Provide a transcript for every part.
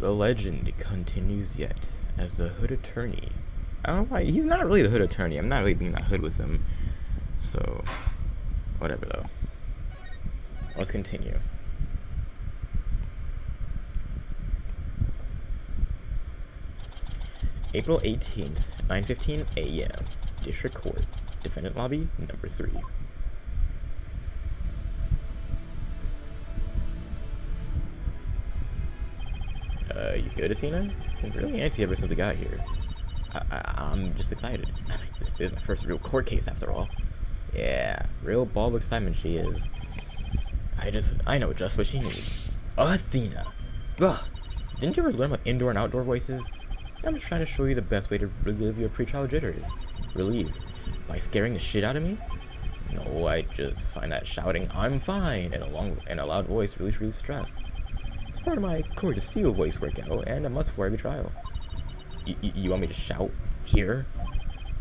The legend continues yet as the Hood Attorney. I don't know why. He's not really the Hood Attorney. I'm not really being that hood with him. So, whatever though. Let's continue. April 18th, 9:15 a.m. District Court. Defendant Lobby, number 3. You good, Athena? I'm really antsy ever since we got here. I'm just excited. This is my first real court case after all. Yeah, real ball of excitement she is. I know just what she needs. Athena! Ugh! Didn't you ever learn about indoor and outdoor voices? I'm just trying to show you the best way to relieve your pre-trial jitters. Relieve? By scaring the shit out of me? No, I just find that shouting, "I'm fine," in a loud voice really relieves stress. It's part of my core to steal voice workout, and a must for every trial. You want me to shout here?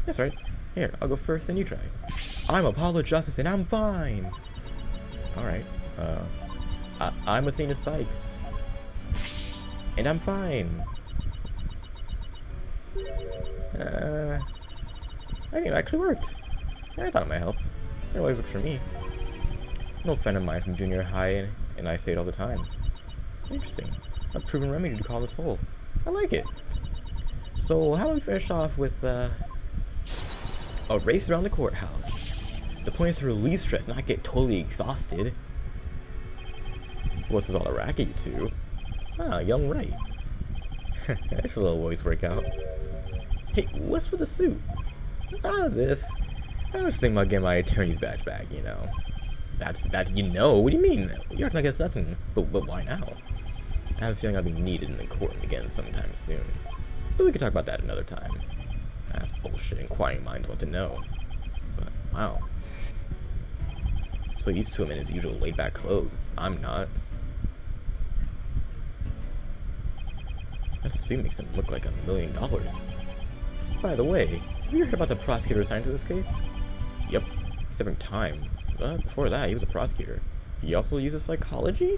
That's right. Here, I'll go first and you try. I'm Apollo Justice and I'm fine! Alright, I'm Athena Sykes. And I'm fine. I think it actually worked. I thought it might help. It always works for me. An old friend of mine from junior high, and I say it all the time. Interesting. A proven remedy to calm the soul. I like it. So, how about we finish off with, a race around the courthouse. The point is to release stress, not get totally exhausted. What's this all a racket, you two? Ah, young Ray. That's a little voice workout. Hey, what's with the suit? This. I was thinking about getting my attorney's badge back, you know. That you know? What do you mean? You're acting like it's nothing. But why now? I have a feeling I'll be needed in the courtroom again sometime soon. But we can talk about that another time. That's bullshit inquiring minds want to know. But, wow. So he's to him in his usual laid-back clothes. I'm not. That suit makes him look like $1 million. By the way, have you heard about the prosecutor assigned to this case? Yep, serving time. But before that, he was a prosecutor. He also uses psychology?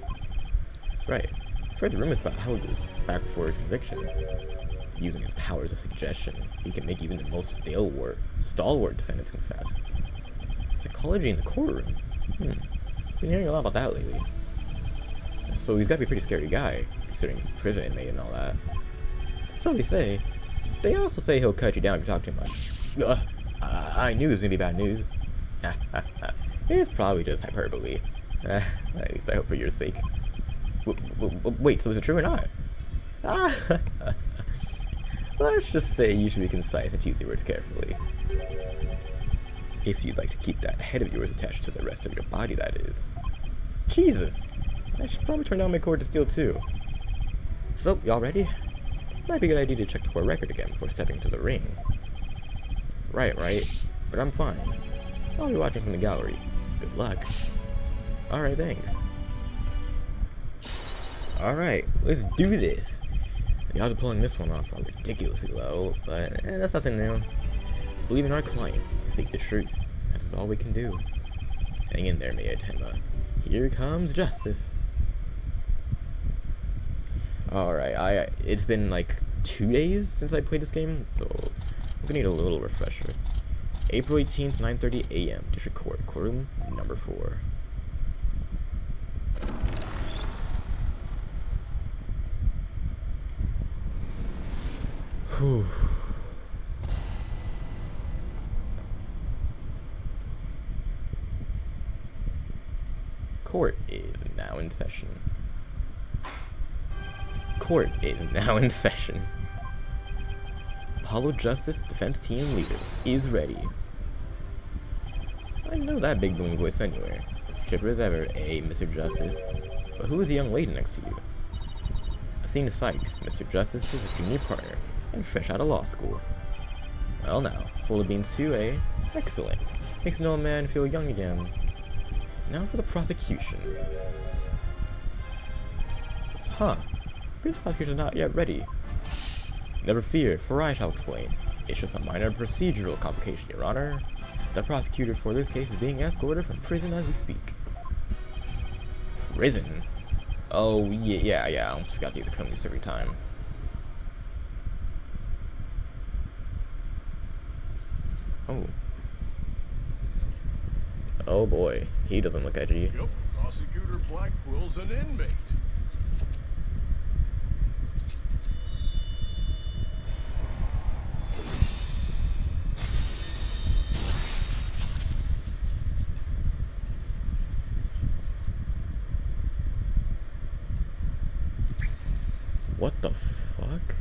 That's right. I've heard the rumors about how he was back before his conviction. Using his powers of suggestion, he can make even the most stalwart defendants confess. Psychology in the courtroom? Been hearing a lot about that lately. So he's gotta be a pretty scary guy, considering he's a prison inmate and all that. So they say. They also say he'll cut you down if you talk too much. I knew it was gonna be bad news. It's probably just hyperbole. At least I hope for your sake. Wait, so is it true or not? Let's just say you should be concise and choose your words carefully. If you'd like to keep that head of yours attached to the rest of your body, that is. Jesus! I should probably turn down my cord to steel too. So, y'all ready? Might be a good idea to check the court record again before stepping into the ring. Right, but I'm fine. I'll be watching from the gallery. Good luck. Alright, thanks. Alright, let's do this. The odds of pulling this one off are ridiculously low, but that's nothing new. Believe in our client, seek the truth. That is all we can do. Hang in there, Miyatema. Here comes justice. Alright, it's been like 2 days since I played this game, so I'm gonna need a little refresher. April 18th, 9:30 a.m. District Court, courtroom number 4. Whew. Court is now in session. Court is now in session. Apollo Justice Defense Team Leader is ready. I know that big booming voice anywhere. Chipper as ever, Mr. Justice. But who is the young lady next to you? Athena Sykes, Mr. Justice's junior partner, and fresh out of law school. Well now, full of beans too, eh? Excellent. Makes no man feel young again. Now for the prosecution. Huh. British prosecution is not yet ready. Never fear, for I shall explain. It's just a minor procedural complication, Your Honor. The prosecutor for this case is being escorted from prison as we speak. Prison? Oh, yeah, I almost forgot to use the chrome use every time. Oh. Oh boy, he doesn't look edgy. Yep, Prosecutor Blackwell's an inmate. What the fuck?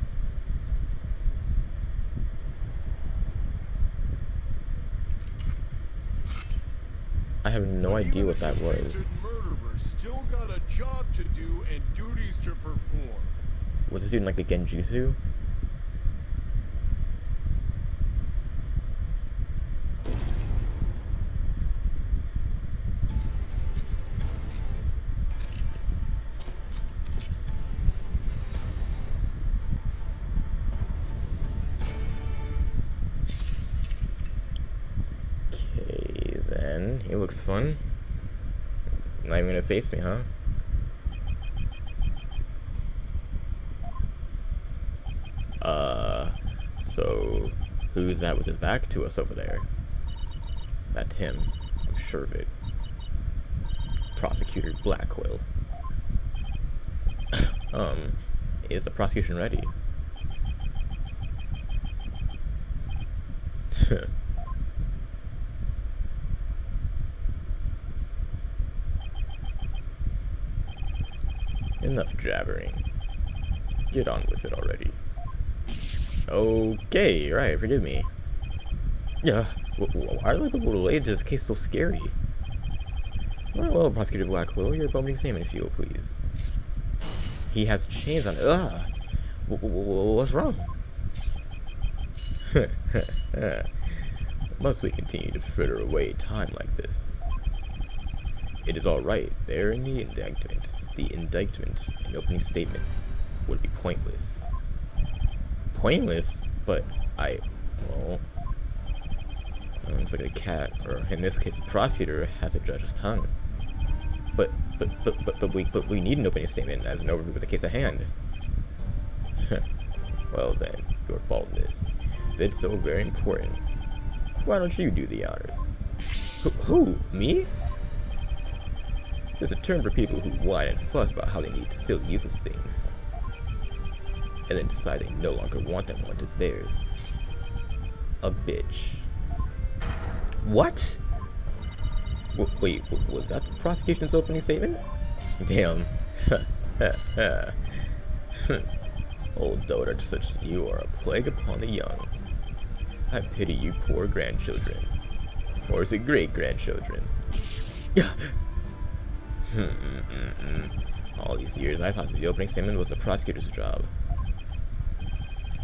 I have no idea what that was. Murderer still got a job to do and duties to perform. Was this dude in like a genjutsu? Okay, then. He looks fun. Not even gonna face me, huh? So who's that with his back to us over there? That's him. I'm sure of it. Prosecutor Blackwell. Is the prosecution ready? Enough jabbering. Get on with it already. Okay, right, forgive me. Yeah, why are people related to this case so scary? Well, Prosecutor Blackwell, your opening statement, if you will, please. He has chains on. Ugh! What's wrong? Must we continue to fritter away time like this? It is all right. There in the indictment. The indictment, an opening statement, would be pointless. Pointless? But well, it's like a cat, or in this case, the prosecutor has a judge's tongue. But we need an opening statement as an overview of the case at hand. Well then, your baldness. If it's so very important, why don't you do the honors? Who? Me? There's a term for people who whine and fuss about how they need silly useless things, and then decide they no longer want them once it's theirs. A bitch. What? Wait, was that the prosecution's opening statement? Damn. Old dotard such as you are a plague upon the young. I pity you poor grandchildren. Or is it great-grandchildren? Yeah. All these years I thought the opening statement was the prosecutor's job.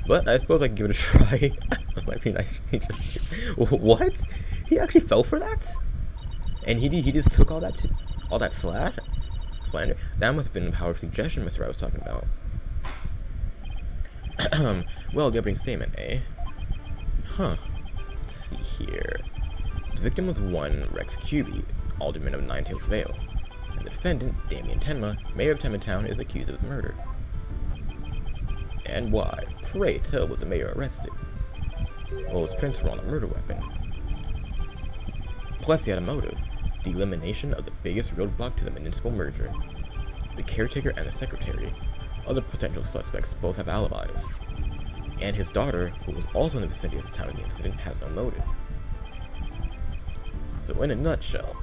But I suppose I can give it a try. That might be nice. What? He actually fell for that? And he just took all that slander? That must have been the power of suggestion, Mr. I was talking about. Well, the opening statement, eh? Huh. Let's see here. The victim was one Rex Cuby, alderman of Ninetails Vale. And the defendant, Damien Tenma, mayor of Tenma is accused of his murder. And why, pray tell, was the mayor arrested? Well, his prints were on a murder weapon. Plus, he had a motive: the elimination of the biggest roadblock to the municipal merger. The caretaker and the secretary, other potential suspects, both have alibis. And his daughter, who was also in the vicinity of the time of the incident, has no motive. So in a nutshell,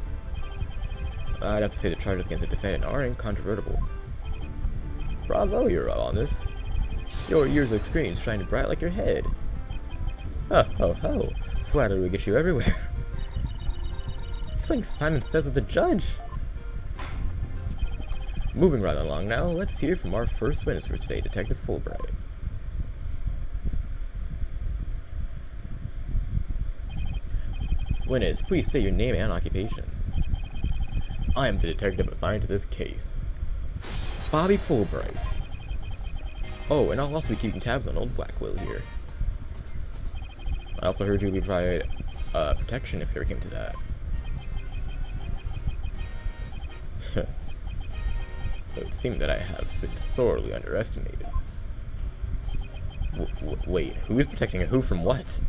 I'd have to say the charges against the defendant are incontrovertible. Bravo, you're honest. Your years of experience shining bright like your head. Ho. Flattery will get you everywhere. He's playing Simon Says with the judge. Moving right along now, let's hear from our first witness for today, Detective Fulbright. Witness, please state your name and occupation. I am the detective assigned to this case, Bobby Fulbright. Oh, and I'll also be keeping tabs on old Blackwell here. I also heard you would provide protection if it ever came to that. It would seem that I have been sorely underestimated. Wait, who is protecting who from what?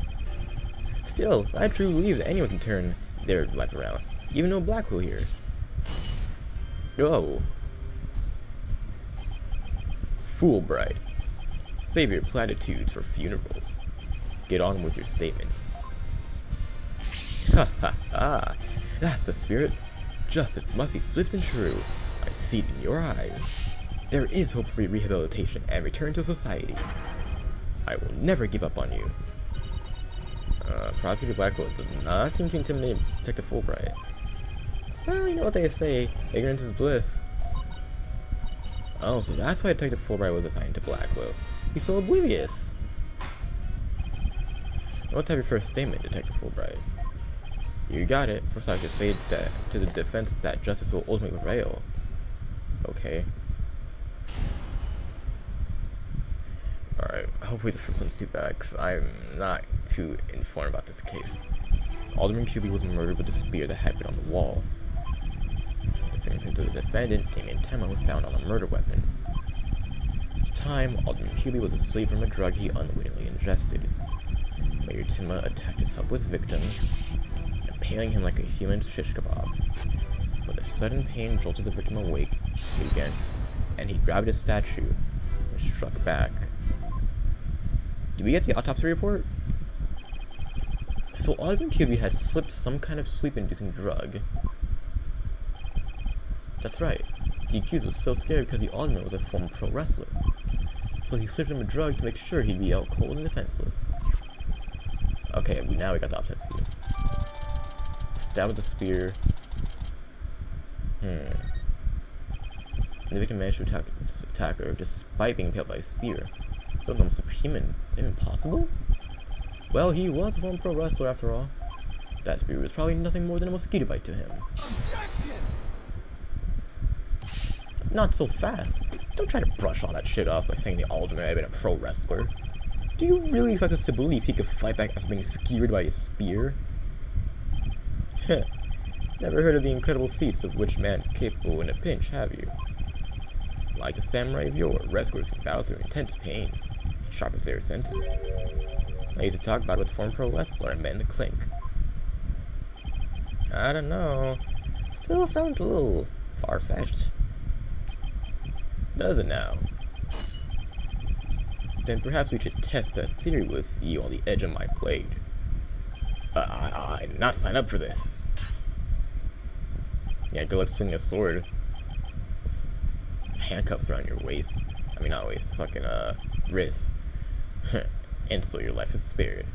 Still, I truly believe that anyone can turn their life around, even no Blackwell here. Oh. Fulbright. Save your platitudes for funerals. Get on with your statement. Ha ha ha. That's the spirit. Justice must be swift and true. I see it in your eyes. There is hope for your rehabilitation and return to society. I will never give up on you. Prosecutor Blackwell does not seem to intimidate Detective Fulbright. Well, you know what they say, ignorance is bliss. Oh, so that's why Detective Fulbright was assigned to Blackwell. He's so oblivious. What type of first statement, Detective Fulbright? You got it. First, I should say that to the defense that justice will ultimately prevail. Okay. Alright, hopefully the first one's too bad, because I'm not too informed about this case. Alderman QB was murdered with a spear that had been on the wall. The fingerprint of the defendant, Damien Tema, was found on a murder weapon. At the time, Alderman QB was asleep from a drug he unwittingly ingested. Mayor Tema attacked his helpless victim, impaling him like a human shish kebab. But the sudden pain jolted the victim awake again, and he grabbed his statue and struck back. Did we get the autopsy report? So Alderman QB had slipped some kind of sleep-inducing drug. That's right. The accused was so scared because the alderman was a former pro wrestler. So he slipped him a drug to make sure he'd be out cold and defenseless. Okay, now we got the autopsy. Stabbed with a spear. And the victim managed to attack her despite being impaled by a spear. Something almost superhuman. Impossible? Well, he was a former pro wrestler after all. That spear was probably nothing more than a mosquito bite to him. Objection! Not so fast. Don't try to brush all that shit off by saying the alderman had been a pro wrestler. Do you really expect us to believe he could fight back after being skewered by a spear? Heh. Never heard of the incredible feats of which man is capable in a pinch, have you? Like a samurai of yore, wrestlers can battle through intense pain, sharpens their senses. I used to talk about it with a former pro wrestler I met in the clink. I don't know. Still sounds a little far-fetched. Does it now? Then perhaps we should test that theory with you on the edge of my blade. I did not sign up for this. Yeah, good luck swinging a sword. Handcuffs around your waist. I mean, not waist, fucking, wrists. And still your life is spared.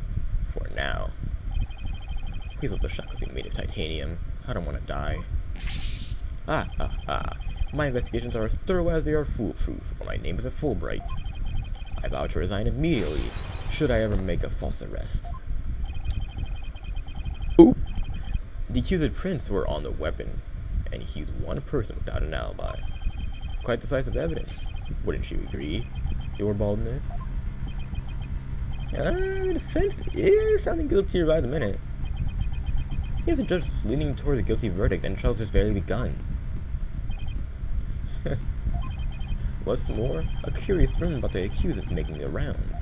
For now. Please let the shackles be made of titanium. I don't want to die. My investigations are as thorough as they are foolproof, or my name is a Fulbright. I vow to resign immediately, should I ever make a false arrest. Oop! The accused prints were on the weapon, and he's one person without an alibi. Quite decisive evidence, wouldn't you agree, your baldness? The defense is sounding guiltier by the minute. Here's a judge leaning toward a guilty verdict, and trial's just barely begun. What's more, a curious rumor about the accused is making the rounds.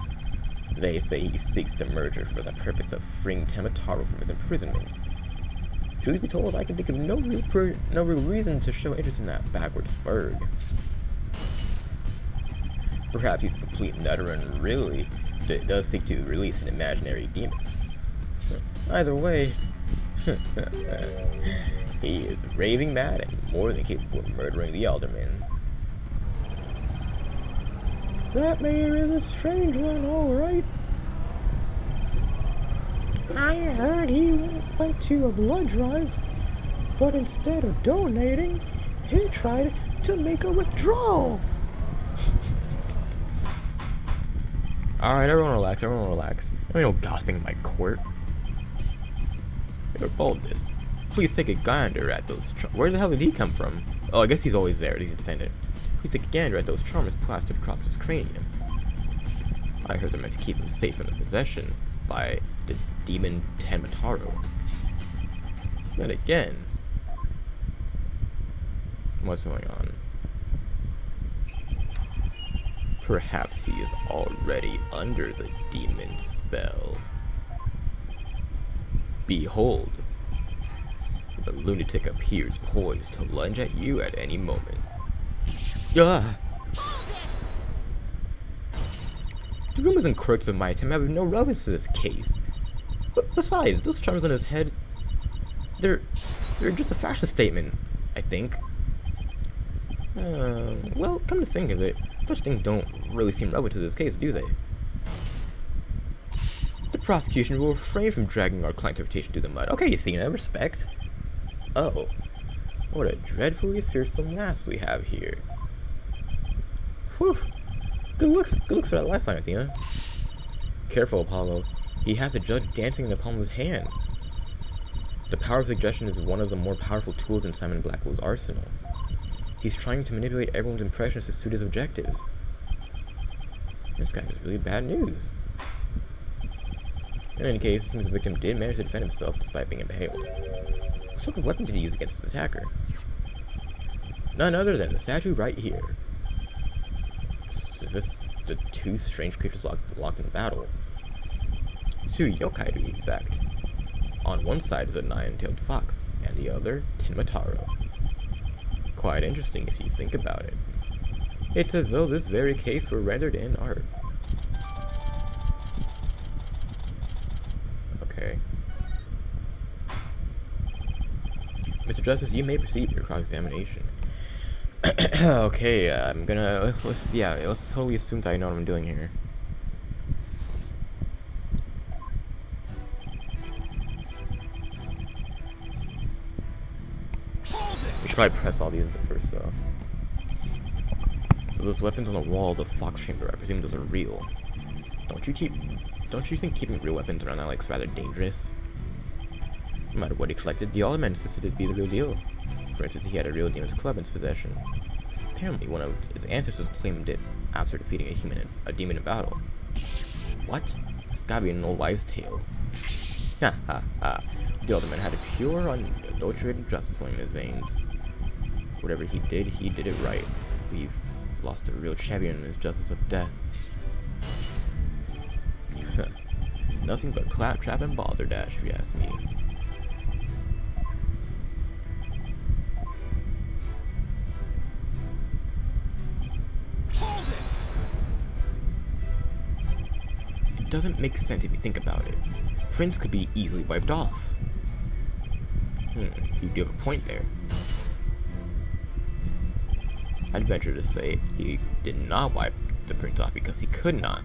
They say he seeks the merger for the purpose of freeing Temataro from his imprisonment. Truth be told, I can think of no real reason to show interest in that backwards burg. Perhaps he's a complete nutter and really does seek to release an imaginary demon. Either way, he is raving mad and more than capable of murdering the alderman. That mayor is a strange one, all right. I heard he went to a blood drive, but instead of donating, he tried to make a withdrawal. Alright, everyone relax, I mean, no gossiping in my court. Your boldness. Please take a gander at those where the hell did he come from? Oh, I guess he's always there, he's a defendant. Please take a gander at those charmers plastered across his cranium. I heard they're meant to keep him safe from the possession by the demon Temataro. Then again, what's going on? Perhaps he is already under the demon spell. Behold, the lunatic appears poised to lunge at you at any moment. Ah! The rumors and quirks of my attempt have no relevance to this case. But besides, those charms on his head, they're just a fashion statement, I think. Well, come to think of it, such things don't really seem relevant to this case, do they? The prosecution will refrain from dragging our client's reputation through the mud. Okay, Athena, respect. Oh, what a dreadfully fearsome lass we have here. Whew. Good looks for that lifeline, Athena. Careful, Apollo. He has a judge dancing in the palm of his hand. The power of suggestion is one of the more powerful tools in Simon Blackwell's arsenal. He's trying to manipulate everyone's impressions to suit his objectives. This guy has really bad news. In any case, it seems the victim did manage to defend himself despite being impaled. What sort of weapon did he use against his attacker? None other than the statue right here. Is this the two strange creatures locked in the battle? Two yokai to be exact. On one side is a nine-tailed fox, and the other, Tenmataro. Quite interesting if you think about it. It's as though this very case were rendered in art. Okay. Mr. Justice, you may proceed with your cross-examination. Okay, I'm gonna, let's totally assume that I know what I'm doing here. We should probably press all these at first, though. So those weapons on the wall of the Fox Chamber, I presume those are real. Don't you think keeping real weapons around that like's rather dangerous? No matter what he collected, the Alderman insisted it be the real deal. For instance, he had a real demon's club in his possession. Apparently, one of his ancestors claimed it after defeating a demon in battle. What? It's gotta be an old wives' tale. Ha ha ha. The Alderman had a pure, unadulterated justice flowing in his veins. Whatever he did it right. We've lost a real champion in his justice of death. Nothing but claptrap and balderdash, if you ask me. It doesn't make sense if you think about it. Prince could be easily wiped off. You do have a point there. I'd venture to say he did not wipe the prince off because he could not.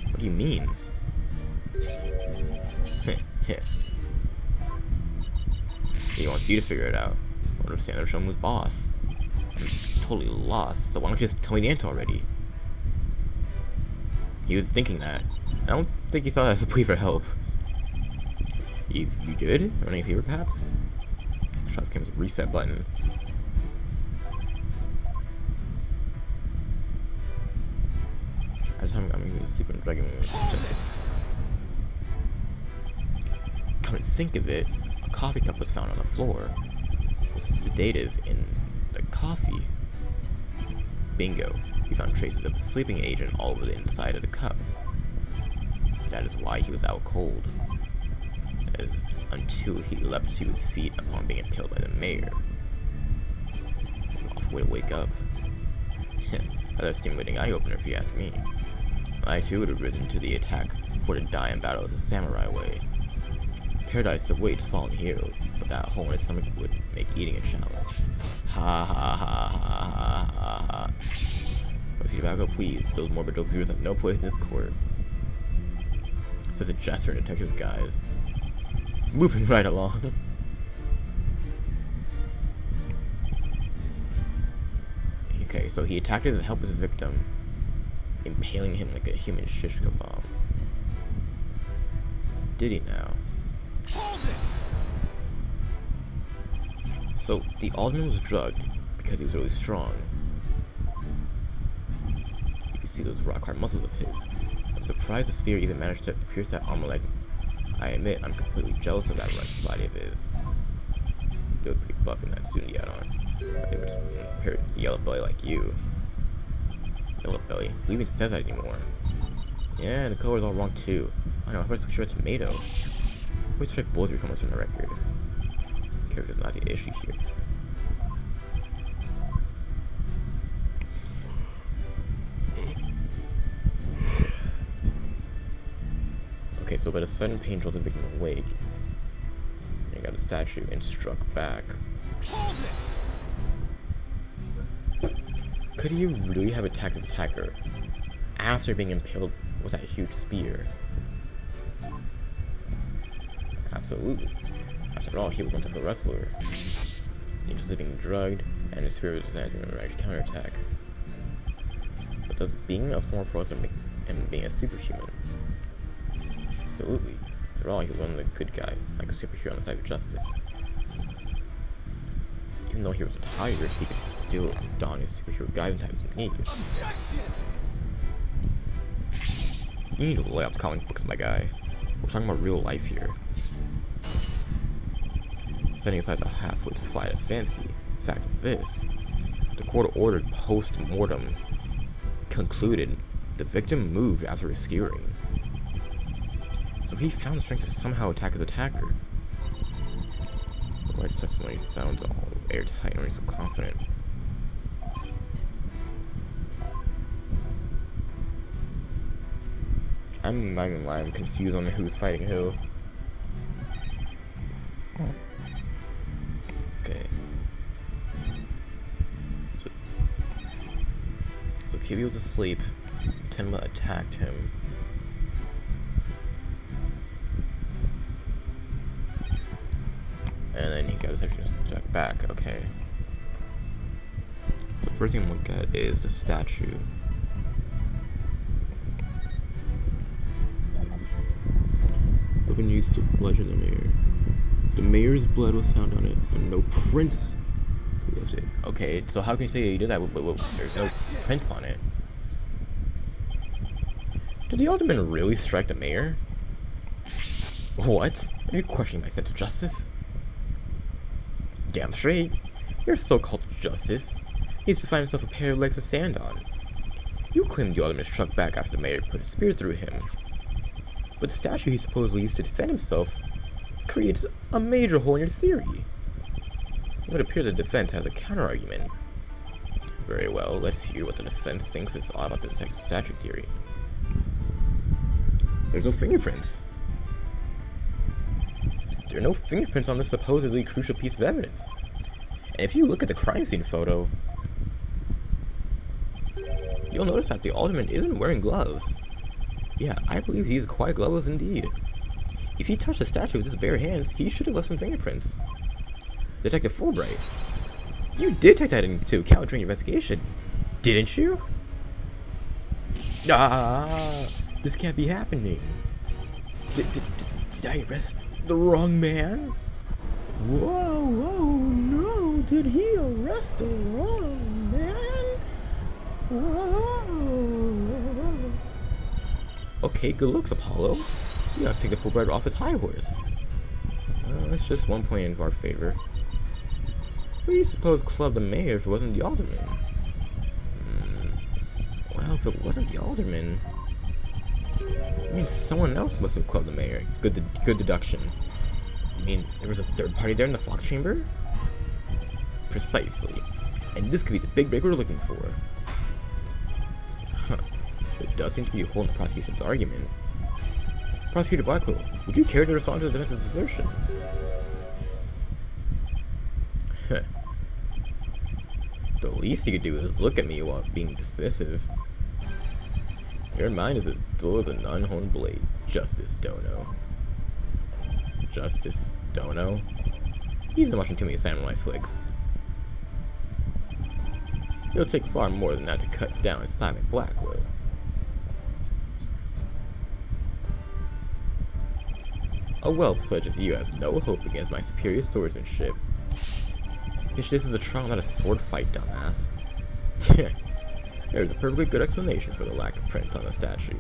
What do you mean? He wants you to figure it out. I don't understand how to show him who's boss. I'm totally lost, so why don't you just tell me the answer already? He was thinking that. I don't think he saw that as a plea for help. You good? Running a fever, perhaps? Shots came as a reset button. I'm going to sleep and dragging. Come to think of it, a coffee cup was found on the floor. It was sedative in the coffee. Bingo. We found traces of a sleeping agent all over the inside of the cup. That is why he was out cold. As until he leapt to his feet upon being impaled by the mayor. An awful way to wake up. Another stimulating eye-opener if you ask me. I too would have risen to the attack, for to die in battle is a samurai way. Paradise awaits fallen heroes, but that hole in his stomach would make eating a challenge. Ha ha ha ha ha ha ha. Whiskey tobacco, please. Those morbid jokes have no place in this court. Says a jester in a detective's guise. Moving right along. Okay, so he attacked his helpless victim, impaling him like a human shish kebab. Did he now? So the alderman was drugged because he was really strong. You can see those rock-hard muscles of his. I'm surprised the spear even managed to pierce that armor like. I admit, I'm completely jealous of that run's body of his. They look pretty buff in that suit he had on. They would compare to a yellow belly like you. yellow belly. Who even says that anymore? Yeah, the color's all wrong too. I know, how about I switch to tomato? Let's check both your comments from the record. Character's not the issue here. Okay, so but a sudden pain drove the victim awake. And got the statue and struck back. Hold it! Could he really have attacked his attacker after being impaled with that huge spear? Absolutely. After all, he was once a wrestler. He was being drugged, and his spear was designed to manage counterattack. But does being a former pro wrestler make him being a superhuman? Absolutely. After all, he was one of the good guys, like a superhero on the side of justice. Even though he was retired, he could still don his superhero guise in times of need. Objection! You need to lay off the comic books, my guy. We're talking about real life here. Setting aside the half-wit's flight of fancy, the fact is this. The court ordered post-mortem concluded the victim moved after skewering. So he found the strength to somehow attack his attacker. Why his testimony sounds all airtight and he's so confident. I'm not even lying, I'm confused on who's fighting who. Okay. So Kiwi was asleep. Tenma attacked him. And then he got his action attack back, okay. So the first thing I'm gonna look at is the statue. Weapon used to bludgeon the mayor. The mayor's blood was found on it, and no prints who left it. Okay, so how can you say you did that? But there's no prints on it. Did the alderman really strike the mayor? What? Are you questioning my sense of justice? Damn straight. Your so-called justice needs to find himself a pair of legs to stand on. You claim the alderman struck back after the mayor put a spear through him. But the statue he supposedly used to defend himself creates a major hole in your theory. It would appear the defense has a counter-argument. Very well, let's hear what the defense thinks is odd about the detective statue theory. There's no fingerprints. There are no fingerprints on this supposedly crucial piece of evidence. And if you look at the crime scene photo, you'll notice that the alderman isn't wearing gloves. Yeah, I believe he's quite gloveless indeed. If he touched the statue with his bare hands, he should have left some fingerprints. Detective Fulbright, you did take that into account during your investigation, didn't you? Ah, this can't be happening. Did I arrest the wrong man? Whoa, no, did he arrest the wrong man? Whoa. Okay, good looks, Apollo. You have to take the Fulbright off his high horse. That's just 1 point in our favor. Who do you suppose clubbed the mayor if it wasn't the alderman? Well, if it wasn't the alderman, I mean, someone else must have clubbed the mayor. Good deduction. I mean, there was a third party there in the flock chamber? Precisely. And this could be the big break we're looking for. Huh. There does seem to be a hole in the prosecution's argument. Prosecutor Blackwell, would you care to respond to the defense's assertion? The least you could do is look at me while being dismissive. Your mind is as dull as an unhorned blade. Justice Dono. Justice Dono? He's been watching too many samurai flicks. It'll take far more than that to cut down Simon Blackwell. A whelp such as you has no hope against my superior swordsmanship. Bitch, this is a trial, not a sword fight, dumbass. There's a perfectly good explanation for the lack of print on the statue.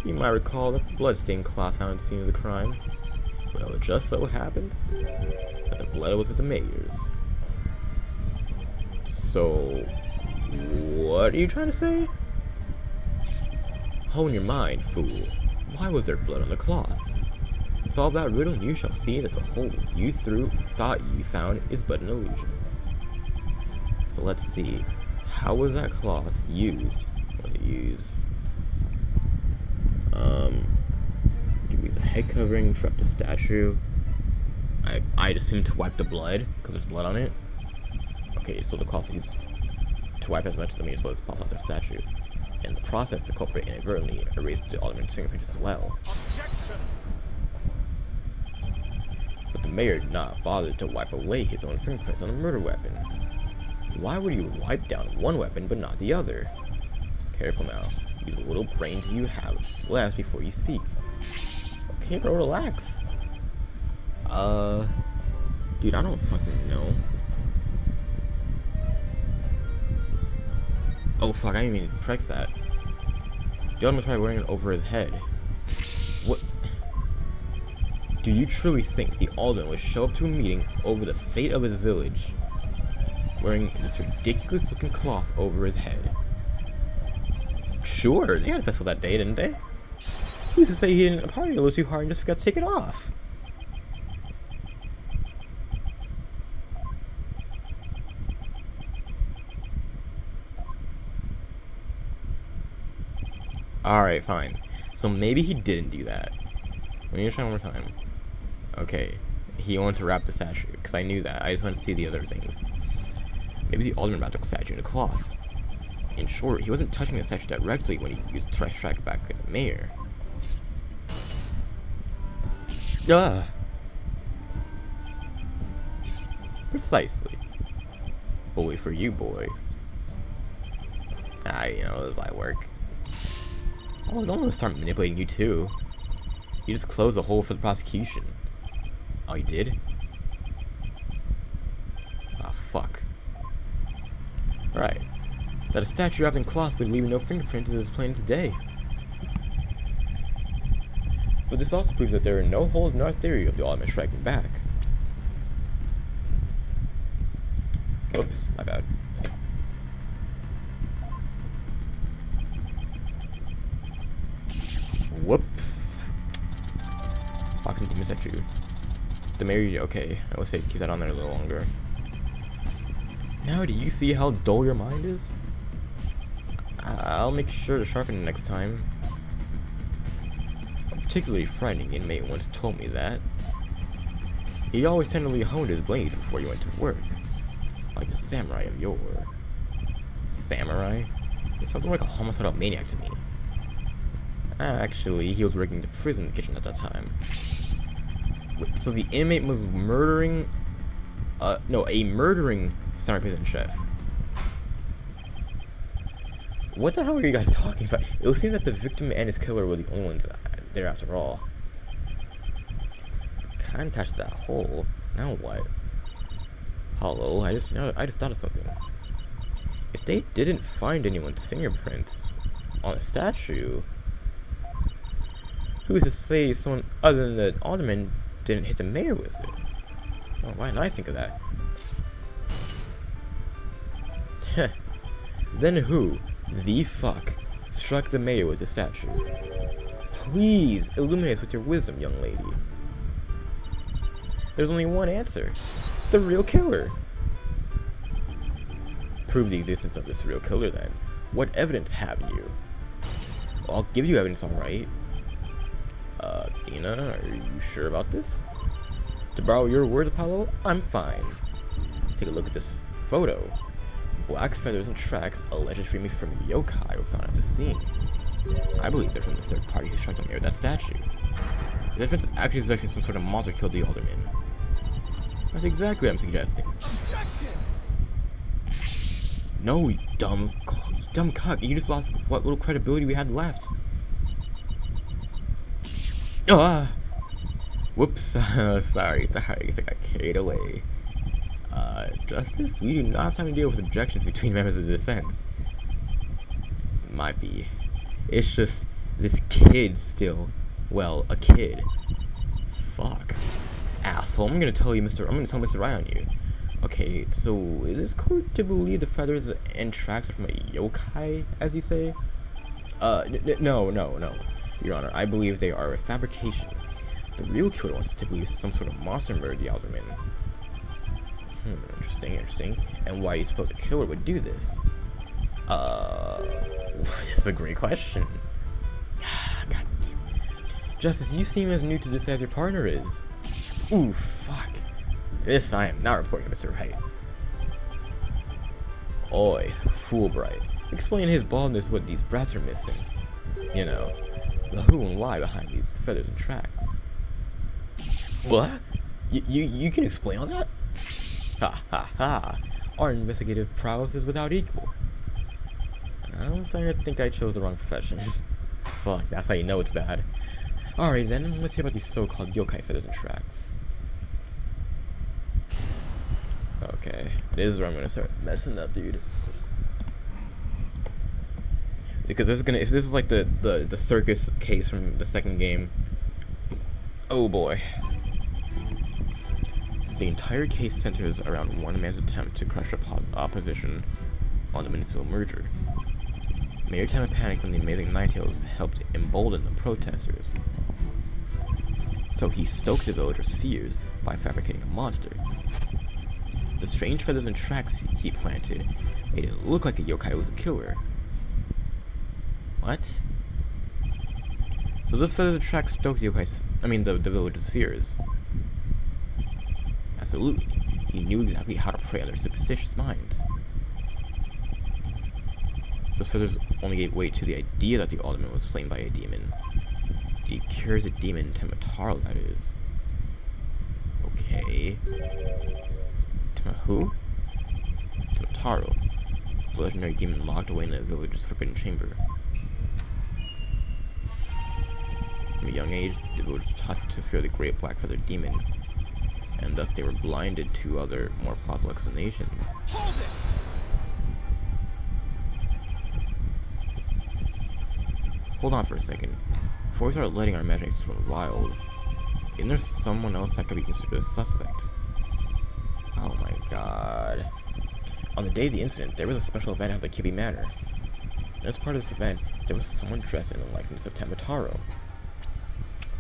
You might recall the blood-stained cloth found at the scene of the crime. Well, it just so happens that the blood was at the mayor's. So, What are you trying to say? Hone your mind, fool. Why was there blood on the cloth? Solve that riddle and you shall see that the hole you thought you found is but an illusion. So let's see. How was that cloth used? Was it used? You use a head covering throughout the statue. I'd assume to wipe the blood, because there's blood on it. Okay, so the cloth is used to wipe as much of the meat as possible off the statue. In the process, the culprit inadvertently erased the alderman's fingerprints as well. Objection! But the mayor did not bother to wipe away his own fingerprints on the murder weapon. Why would you wipe down one weapon but not the other? Careful now. Use what little brains you have left before you speak. Okay, bro, relax. Dude, I don't fucking know. Oh fuck, I didn't even press that. The alderman's probably wearing it over his head. What? Do you truly think the alderman would show up to a meeting over the fate of his village wearing this ridiculous looking cloth over his head? Sure, they had a festival that day, didn't they? Who's to say he didn't party a little too hard and just forgot to take it off? Alright, fine. So maybe he didn't do that. Let me try one more time. Okay, he wanted to wrap the statue, because I knew that. I just wanted to see the other things. Maybe the alderman wrapped the statue in a cloth. In short, he wasn't touching the statue directly when he used to strike back at the mayor. Duh! Precisely. Bully for you, boy. You know, it was light work. Oh, don't let us start manipulating you too. You just closed a hole for the prosecution. Oh, you did? Ah, fuck. Right. That a statue wrapped in cloth would leave no fingerprints is as plain as day. But this also proves that there are no holes in our theory of the alderman striking back. Oops, my bad. Whoops. Boxing demon statue. The mayor, okay. I will say keep that on there a little longer. Now, do you see how dull your mind is? I'll make sure to sharpen it next time. A particularly frightening inmate once told me that. He always tenderly honed his blade before he went to work. Like a samurai of yore. Samurai? It's something like a homicidal maniac to me. Actually, he was working the prison kitchen at that time. Wait, so the inmate was murdering... no, a murdering samurai prison chef. What the hell are you guys talking about? It would seem that the victim and his killer were the only ones there after all. Kind of touched that hole. Now what? Hello, I just thought of something. If they didn't find anyone's fingerprints on the statue, who's to say someone other than the alderman didn't hit the mayor with it? Oh, why didn't I think of that? Then who, the fuck, struck the mayor with the statue? Please illuminate us with your wisdom, young lady. There's only one answer. The real killer. Prove the existence of this real killer then. What evidence have you? Well, I'll give you evidence, alright. Athena, are you sure about this? To borrow your word, Apollo, I'm fine. Take a look at this photo. Black feathers and tracks allegedly from yokai were found at the scene. I believe they're from the third party who struck the mayor with that statue. The evidence actually suggesting some sort of monster killed the alderman. That's exactly what I'm suggesting. Objection! No, you dumb cuck. You just lost what little credibility we had left. Ah! Whoops. Sorry. I got carried away. Justice, we do not have time to deal with objections between members of the defense. Might be. It's just this kid still. Well, a kid. Fuck. Asshole, I'm gonna tell Mr. Right on you. Okay, so is this court to believe the feathers and tracks are from a yokai, as you say? No, Your Honor. I believe they are a fabrication. The real killer wants to believe some sort of monster murdered the alderman. Interesting. And why do you suppose a killer would do this? This is a great question. God. Justice, you seem as new to this as your partner is. Ooh, fuck. This I am not reporting to Mr. Wright. Oi, Fulbright. Explain his baldness what these brats are missing. You know, the who and why behind these feathers and tracks. What? You can explain all that? Ha. Our investigative prowess is without equal. I'm starting to think I chose the wrong profession. Fuck, that's how you know it's bad. Alright then, let's hear about these so-called yokai feathers and tracks. Okay, this is where I'm gonna start messing up, dude. Because this is gonna, if this is like the circus case from the second game, oh boy. The entire case centers around one man's attempt to crush opposition on the municipal merger. Mayor Tema panicked when the amazing Ninetales helped embolden the protesters. So he stoked the villagers' fears by fabricating a monster. The strange feathers and tracks he planted made it look like a yokai was a killer. What? So those feathers and tracks stoked the villagers' fears. Absolutely. He knew exactly how to prey on their superstitious minds. Those feathers only gave weight to the idea that the alderman was slain by a demon. The accursed demon Temataro, that is. Okay. Who? Temataro. The legendary demon locked away in the village's forbidden chamber. From a young age, the villagers were taught to fear the great black feathered demon, and thus they were blinded to other, more plausible explanations. Hold it! Hold on for a second. Before we start letting our imaginations run wild, isn't there someone else that could be considered a suspect? Oh my god. On the day of the incident, there was a special event at the Kibi Manor. And as part of this event, there was someone dressed in the likeness of Temataro.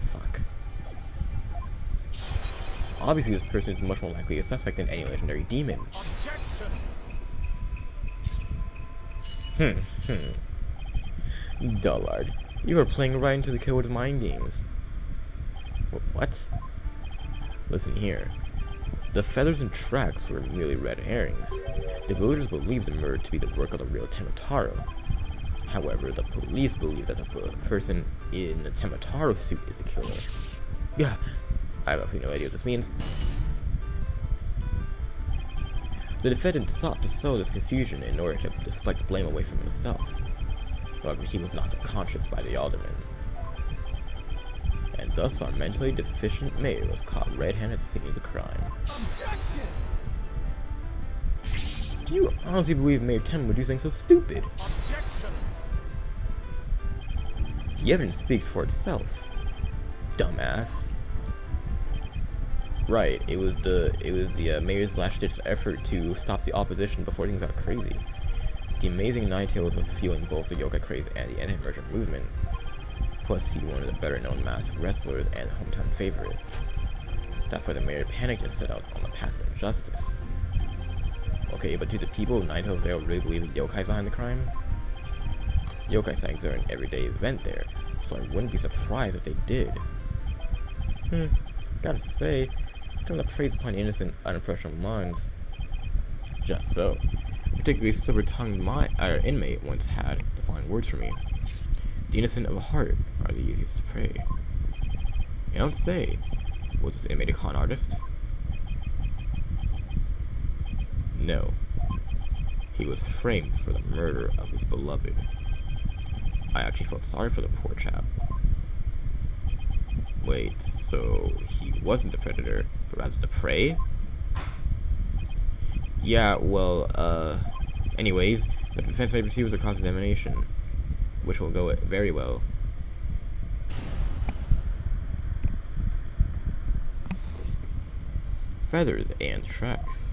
Fuck. Obviously, this person is much more likely a suspect than any legendary demon. Objection! Dullard, you are playing right into the killer's mind games. What? Listen here. The feathers and tracks were merely red herrings. The villagers believed the murder to be the work of the real Temataro. However, the police believe that the person in the Temataro suit is the killer. Yeah, I have absolutely no idea what this means. The defendant sought to sow this confusion in order to deflect the blame away from himself. However, he was knocked unconscious by the alderman. And thus our mentally deficient mayor was caught red-handed at the scene of the crime. Objection! Do you honestly believe Mayor Tem would do something so stupid? Objection! The evidence speaks for itself. Dumbass. Right, it was the mayor's last-ditch effort to stop the opposition before things got crazy. The amazing Ninetales was fueling both the yokai craze and the anti-merger movement. Plus, he one of the better-known masked wrestlers and hometown favorite. That's why the mayor panicked and set out on the path of justice. Okay, but do the people of Ninetales Vale really believe the yokai's behind the crime? Yokai sightings are an everyday event there, so I wouldn't be surprised if they did. Gotta say, come to praise upon innocent, unimpressionable minds. Just so. Particularly silver-tongued inmate once had the following words for me. The innocent of heart are the easiest to pray. You don't say. Was this inmate a con artist? No. He was framed for the murder of his beloved. I actually felt sorry for the poor chap. Wait, so he wasn't the predator, but rather the prey? Yeah, well, anyways, the defense may proceed with the cross-examination, which will go very well. Feathers and tracks.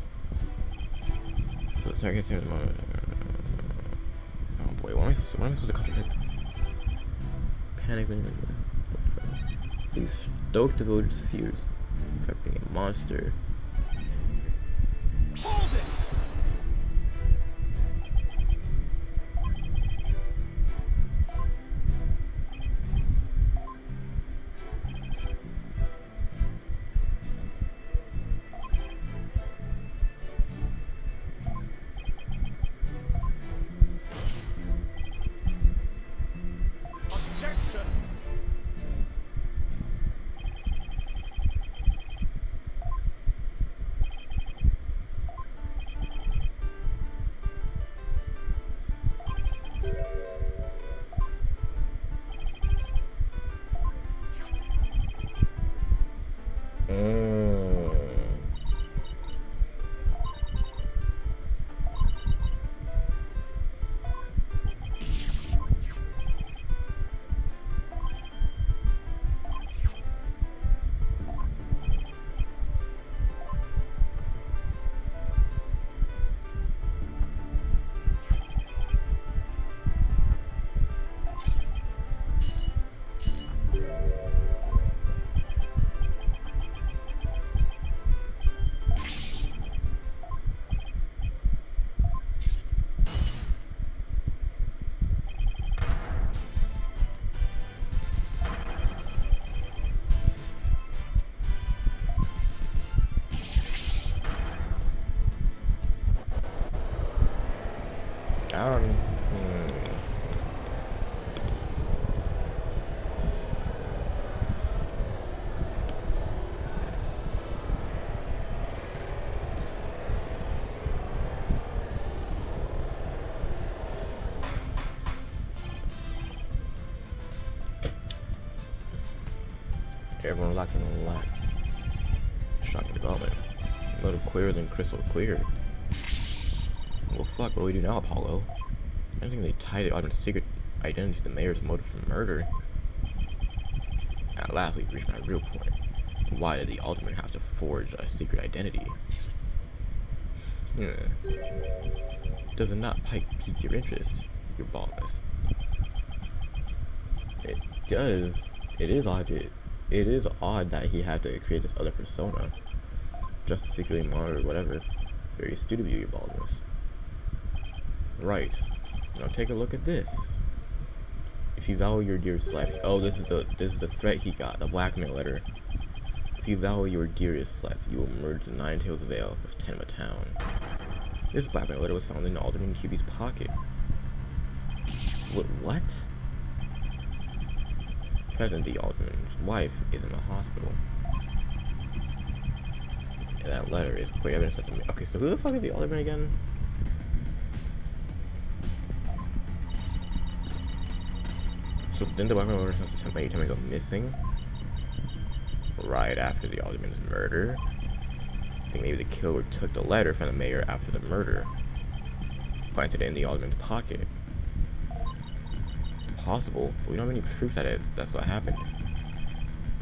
So the staircase here at the moment. Oh boy, what am I supposed to contradict? Panic when you're. So you stoke the villagers' fears. Affecting a monster. Hold it! Objection! I don't. Everyone locked in on lock. Shocking development. A little clearer than crystal clear. Well, fuck, what do we do now, Apollo? I don't think they tied the Ottoman's secret identity to the mayor's motive for murder. At last, we've reached my real point. Why did the Alderman have to forge a secret identity? Does it not pique your interest, your baldness? It does. It is odd that he had to create this other persona. Just to secretly monitor whatever. Very astute of you, your baldness. Right. Now take a look at this. If you value your dearest life, oh, this is the threat he got, the blackmail letter. If you value your dearest life, you will merge the Nine Tails Vale with Tenma Town. This blackmail letter was found in Alderman QB's pocket. What? Present, the Alderman's wife is in the hospital. And that letter is clear evidence that the... Okay, so who the fuck is the Alderman again? So didn't the blackmail letter attempt by Tenma go missing? Right after the Alderman's murder? I think maybe the killer took the letter from the mayor after the murder. Planted it in the Alderman's pocket. Possible, but we don't have any proof that that's what happened.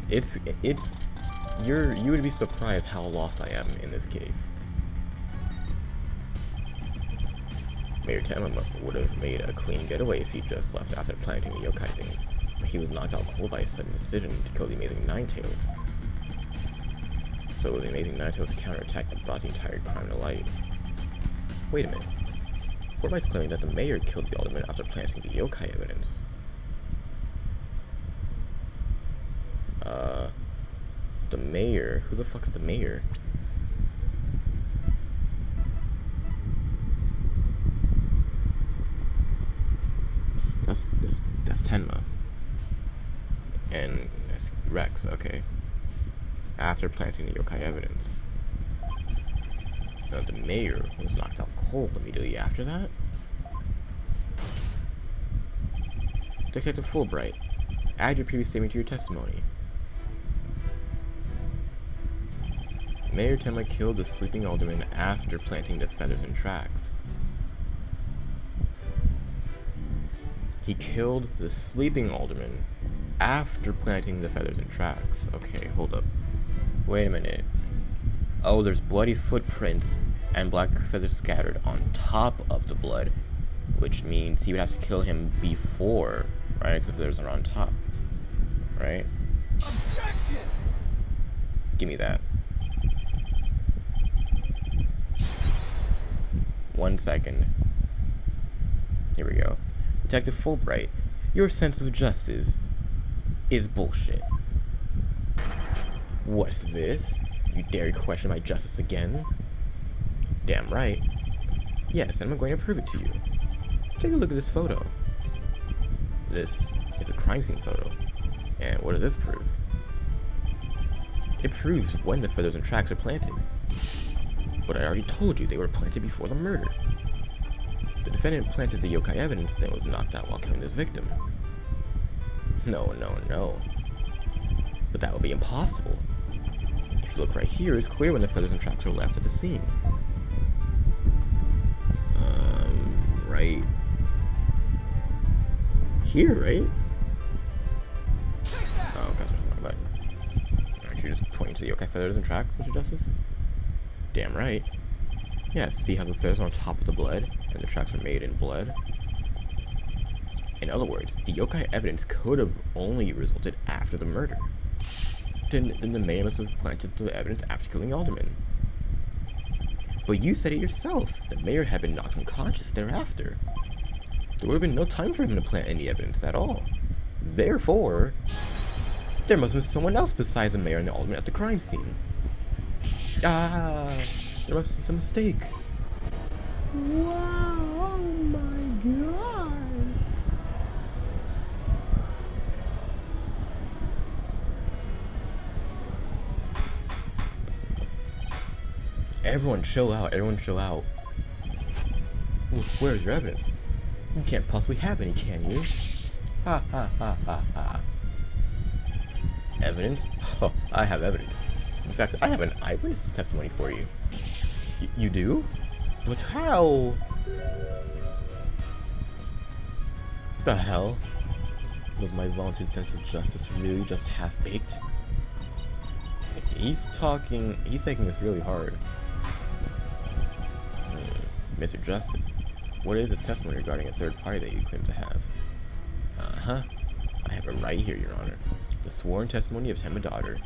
You would be surprised how lost I am in this case. Mayor Tenma would have made a clean getaway if he just left after planting the yokai thing. But he was knocked out cold by a sudden decision to kill the Amazing Nine-Tails. So the Amazing Nine-Tails counterattacked and brought the entire crime to light. Wait a minute. Fortnite's claiming that the mayor killed the Alderman after planting the yokai evidence. The mayor? Who the fuck's the mayor? That's Tenma. And that's Rex, okay. After planting the yokai evidence. Now the mayor was knocked out cold immediately after that. Detective Fulbright, add your previous statement to your testimony. Mayor Tenma killed the sleeping alderman after planting the feathers and tracks. He killed the sleeping alderman after planting the feathers and tracks. Okay, hold up. Wait a minute. Oh, there's bloody footprints and black feathers scattered on top of the blood, which means he would have to kill him before, right? Because the feathers are on top, right? Objection! Give me that. 1 second. Here we go. Detective Fulbright, your sense of justice is bullshit. What's this? You dare question my justice again? Damn right. Yes, and I'm going to prove it to you. Take a look at this photo. This is a crime scene photo. And what does this prove? It proves when the feathers and tracks are planted. But I already told you they were planted before the murder. The defendant planted the yokai evidence, then was knocked out while killing the victim. No. But that would be impossible. If you look right here, it's clear when the feathers and tracks were left at the scene. Right here, right? Oh, gosh, that's my button. Aren't you just pointing to the yokai feathers and tracks, Mr. Justice? Damn right. Yeah, see how the feathers are on top of the blood, and the tracks are made in blood? In other words, the yokai evidence could have only resulted after the murder. Then the mayor must have planted the evidence after killing Alderman. But you said it yourself. The mayor had been knocked unconscious thereafter. There would have been no time for him to plant any evidence at all. Therefore, there must have been someone else besides the mayor and the alderman at the crime scene. There must be some mistake. Wow, oh my god. Everyone chill out, Where's your evidence? You can't possibly have any, can you? Ha ha ha ha ha. Evidence? Oh, I have evidence. In fact, I have an eyewitness testimony for you. You do? But how? The hell? Was my vaunted sense of justice really just half-baked? He's taking this really hard. Mr. Justice, what is this testimony regarding a third party that you claim to have? I have it right here, Your Honor. The sworn testimony of Tenma daughter.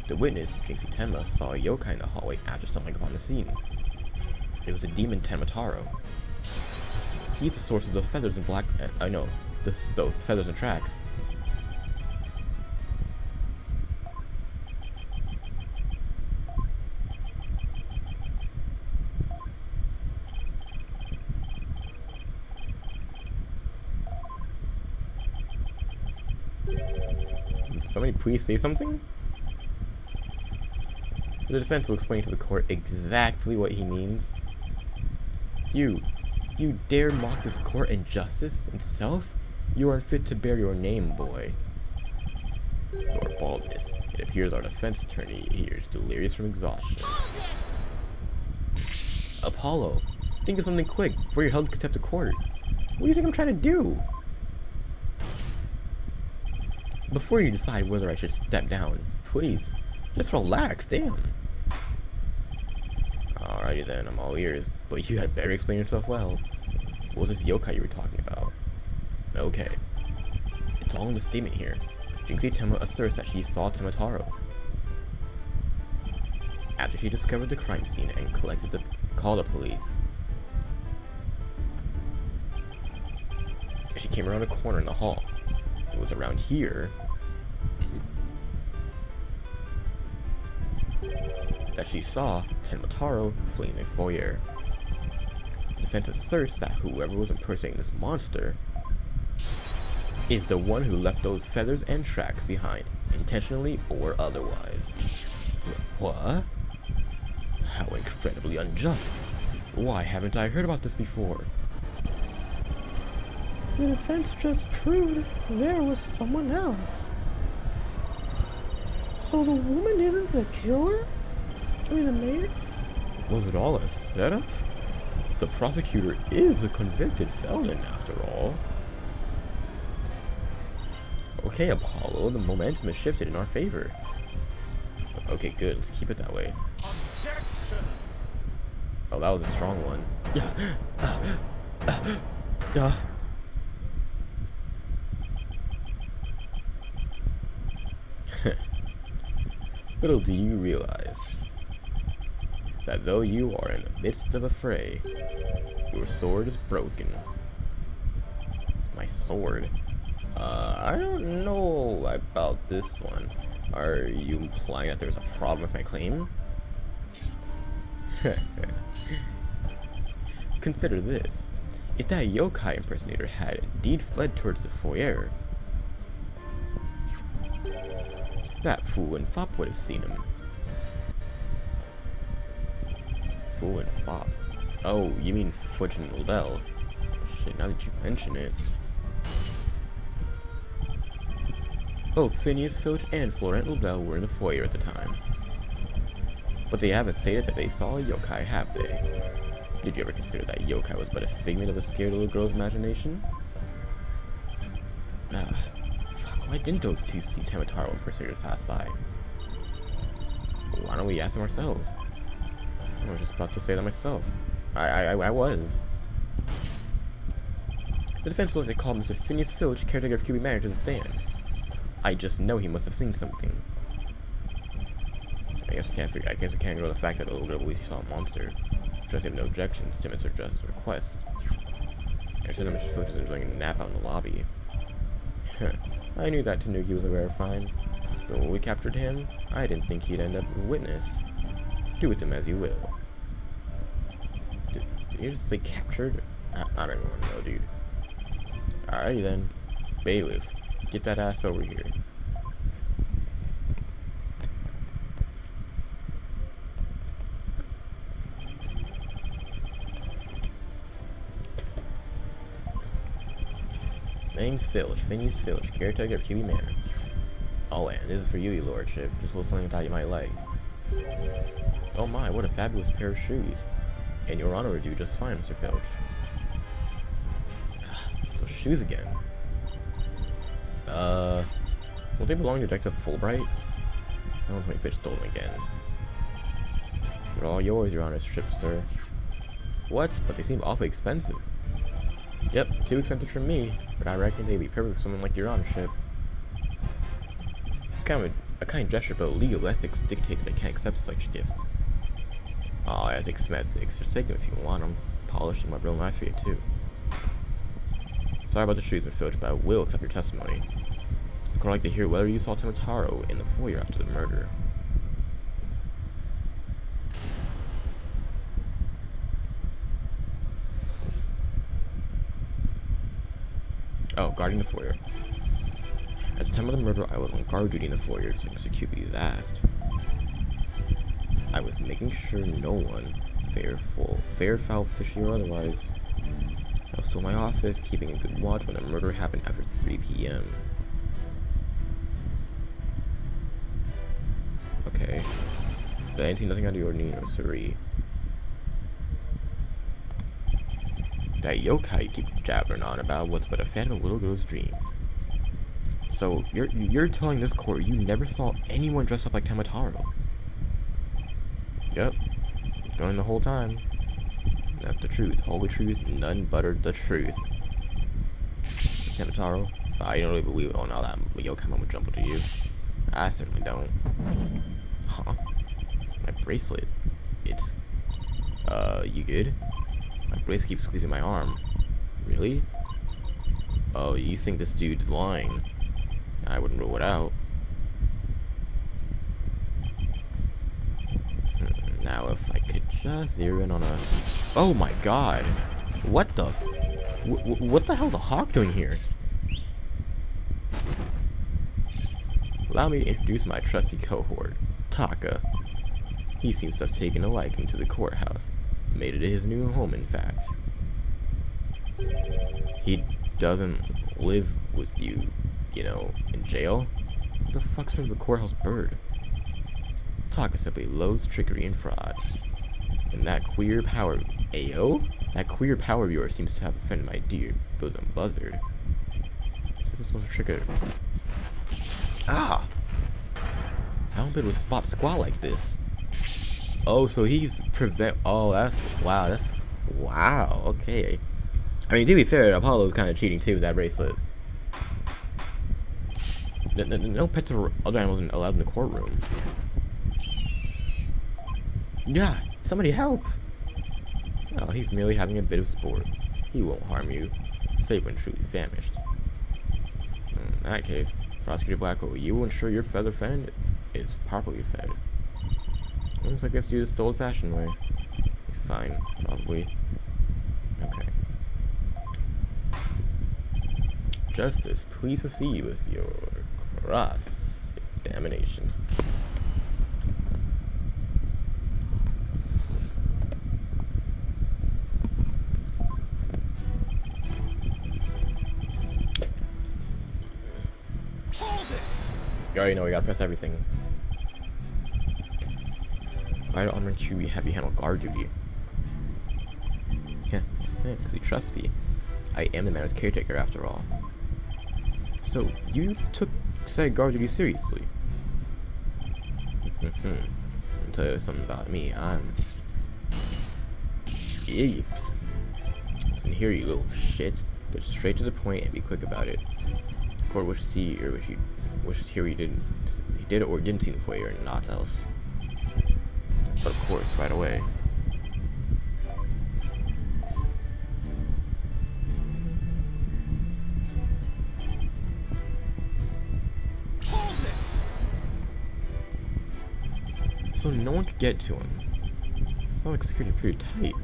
The witness, Jinxie Tenma, saw a yokai in the hallway after stumbling upon the scene. It was a demon Tenma Taro. He's the source of the feathers and black... those feathers and tracks. Somebody please say something? The defense will explain to the court exactly what he means. You dare mock this court and justice itself? You are unfit to bear your name, boy. Your baldness. It appears our defense attorney here is delirious from exhaustion. Apollo, think of something quick before you're held in contempt of court. What do you think I'm trying to do? Before you decide whether I should step down, please, just relax, damn. Alrighty then, I'm all ears, but you had better explain yourself well. What was this yokai you were talking about? Okay. It's all in the statement here. Jinxie Tenma asserts that she saw Tenma Taro after she discovered the crime scene and called the police. She came around a corner in the hall. It was around here that she saw Tenma Taro fleeing a foyer. The defense asserts that whoever was impersonating this monster is the one who left those feathers and tracks behind, intentionally or otherwise. What? How incredibly unjust. Why haven't I heard about this before? The defense just proved there was someone else. So the woman isn't the killer? I mean, the mayor? Was it all a setup? The prosecutor is a convicted felon, after all. Okay, Apollo, the momentum has shifted in our favor. Okay, good. Let's keep it that way. Objection! Oh, that was a strong one. Yeah. Little do you realize that though you are in the midst of a fray, your sword is broken. My sword? I don't know about this one. Are you implying that there's a problem with my claim? Consider this. If that yokai impersonator had indeed fled towards the foyer, that fool and fop would have seen him. Fool and fop? Oh, you mean Fudge and Lobel. Shit, now that you mention it. Both Phineas Filch and Florent Lobel were in the foyer at the time. But they haven't stated that they saw a yokai, have they? Did you ever consider that yokai was but a figment of a scared little girl's imagination? Fuck, why didn't those two see Tamataro impersonators pass by? Why don't we ask them ourselves? I was just about to say that myself. I was. The defense was they called Mr. Phineas Filch, caretaker of QB Manor, to the stand. I just know he must have seen something. I guess we can't ignore the fact that the little girl believes she saw a monster. Just have no objections to Mr. Justice's request. I said that Mr. Filch was enjoying a nap out in the lobby. I knew that Tanuki was a rare find, but when we captured him, I didn't think he'd end up a witness. Do with him as you will. Did you just say captured? I don't even want to know, dude. Alrighty then. Bailiff, get that ass over here. Name's Filch, Phineas Filch, caretaker of QB Manor. Oh, and this is for you, your lordship. Just a little something I thought you might like. Oh my, what a fabulous pair of shoes. And your honor would do just fine, Mr. Filch. Those shoes again. Will they belong to Detective Fulbright? I don't think Fish stole them again. They're all yours, your honorship, sir. What? But they seem awfully expensive. Yep, too expensive for me, but I reckon they'd be perfect for someone like your honorship. A kind gesture, but legal ethics dictate that I can't accept such gifts. Oh, as cosmetics, just take them if you want them. Polish them up real nice for you, too. Sorry about the shoes, Mr. Filch, but I will accept your testimony. I'd like to hear whether you saw Tamataro in the foyer after the murder. Oh, guarding the foyer. At the time of the murder, I was on guard duty in the foyer, so Mr. QB asked. I was making sure no one, fair, foul, fishy, or otherwise. I was still in my office, keeping a good watch when the murder happened after 3 p.m. Okay. But anything, nothing out of the ordinary, or sorry. That yokai you keep jabbering on about was but a phantom of little girl's dreams. So, you're telling this court you never saw anyone dressed up like Tamataro? Yep. Going the whole time. That's the truth. All the truth, none but the truth. Tamataro? I don't really believe on all that yokai moment jumble to you. I certainly don't. Huh? My bracelet. It's... you good? My bracelet keeps squeezing my arm. Really? Oh, you think this dude's lying? I wouldn't rule it out. Now, if I could just zero in on a... Oh my god! What the... what the hell's a hawk doing here? Allow me to introduce my trusty cohort, Taka. He seems to have taken a liking to the courthouse. Made it his new home, in fact. He doesn't live with you, you know, in jail? What the fuck's sort of a courthouse bird? Taka simply loathes trickery and fraud. And that queer power... Ayo? That queer power of yours seems to have offended my dear bosom buzzard. This isn't supposed to trigger... Ah! How big would Spot squall like this? Oh, so he's oh, wow, okay. I mean, to be fair, Apollo's kind of cheating too with that bracelet. No pets or other animals allowed in the courtroom. Yeah, somebody help! Oh, he's merely having a bit of sport. He won't harm you, save when truly famished. In that case, Prosecutor Blackwell, you will ensure your feather friend is properly fed. Looks like we have to do this the old-fashioned way. Fine, probably. Okay. Justice, please proceed with your cross-examination. Hold it! You already know we gotta press everything. Why do I want you have you handle guard duty? Yeah, because you trust me. I am the manor's caretaker after all. So, you took said guard duty seriously? I'll tell you something about me. I'm... Eeps. Listen here, you little shit. Get straight to the point and be quick about it. Court wished to see or wished to hear you did or didn't see the foyer and not else. But of course, right away. Hold it! So no one could get to him. It's not like security pretty tight.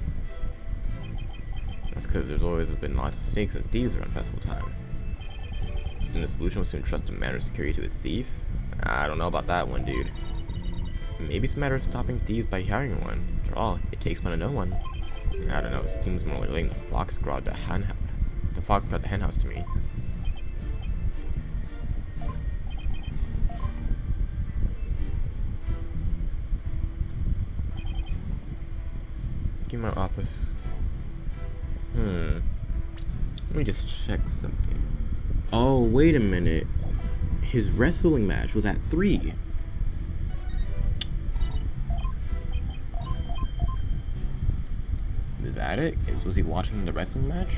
That's because there's always been lots of snakes and thieves around festival time. And the solution was to entrust a matter of security to a thief? I don't know about that one, dude. Maybe it's a matter of stopping thieves by hiring one. After all, it takes one to know one. I don't know, it seems more like letting the fox guard the hen house to me. Give me my office. Let me just check something. Oh, wait a minute. His wrestling match was at 3. Is that it? Was he watching the wrestling match?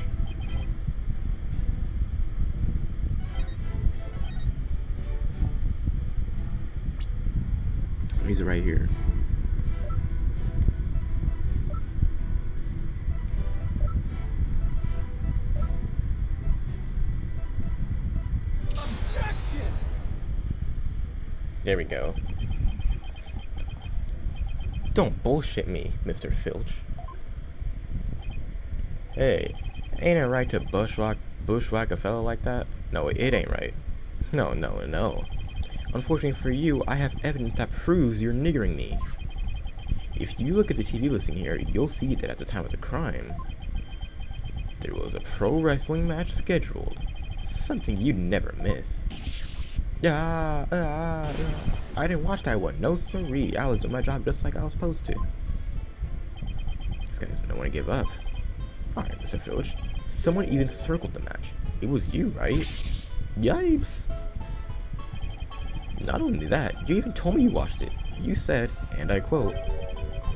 He's right here. Objection! There we go. Don't bullshit me, Mr. Filch. Hey, ain't it right to bushwhack a fellow like that? No, it ain't right. No. Unfortunately for you, I have evidence that proves you're niggering me. If you look at the TV listing here, you'll see that at the time of the crime, there was a pro wrestling match scheduled. Something you'd never miss. I didn't watch that one. No siree. I was doing my job just like I was supposed to. This guy doesn't want to give up. Alright, Mr. Filch. Someone even circled the match. It was you, right? Yipes! Not only that, you even told me you watched it. You said, and I quote,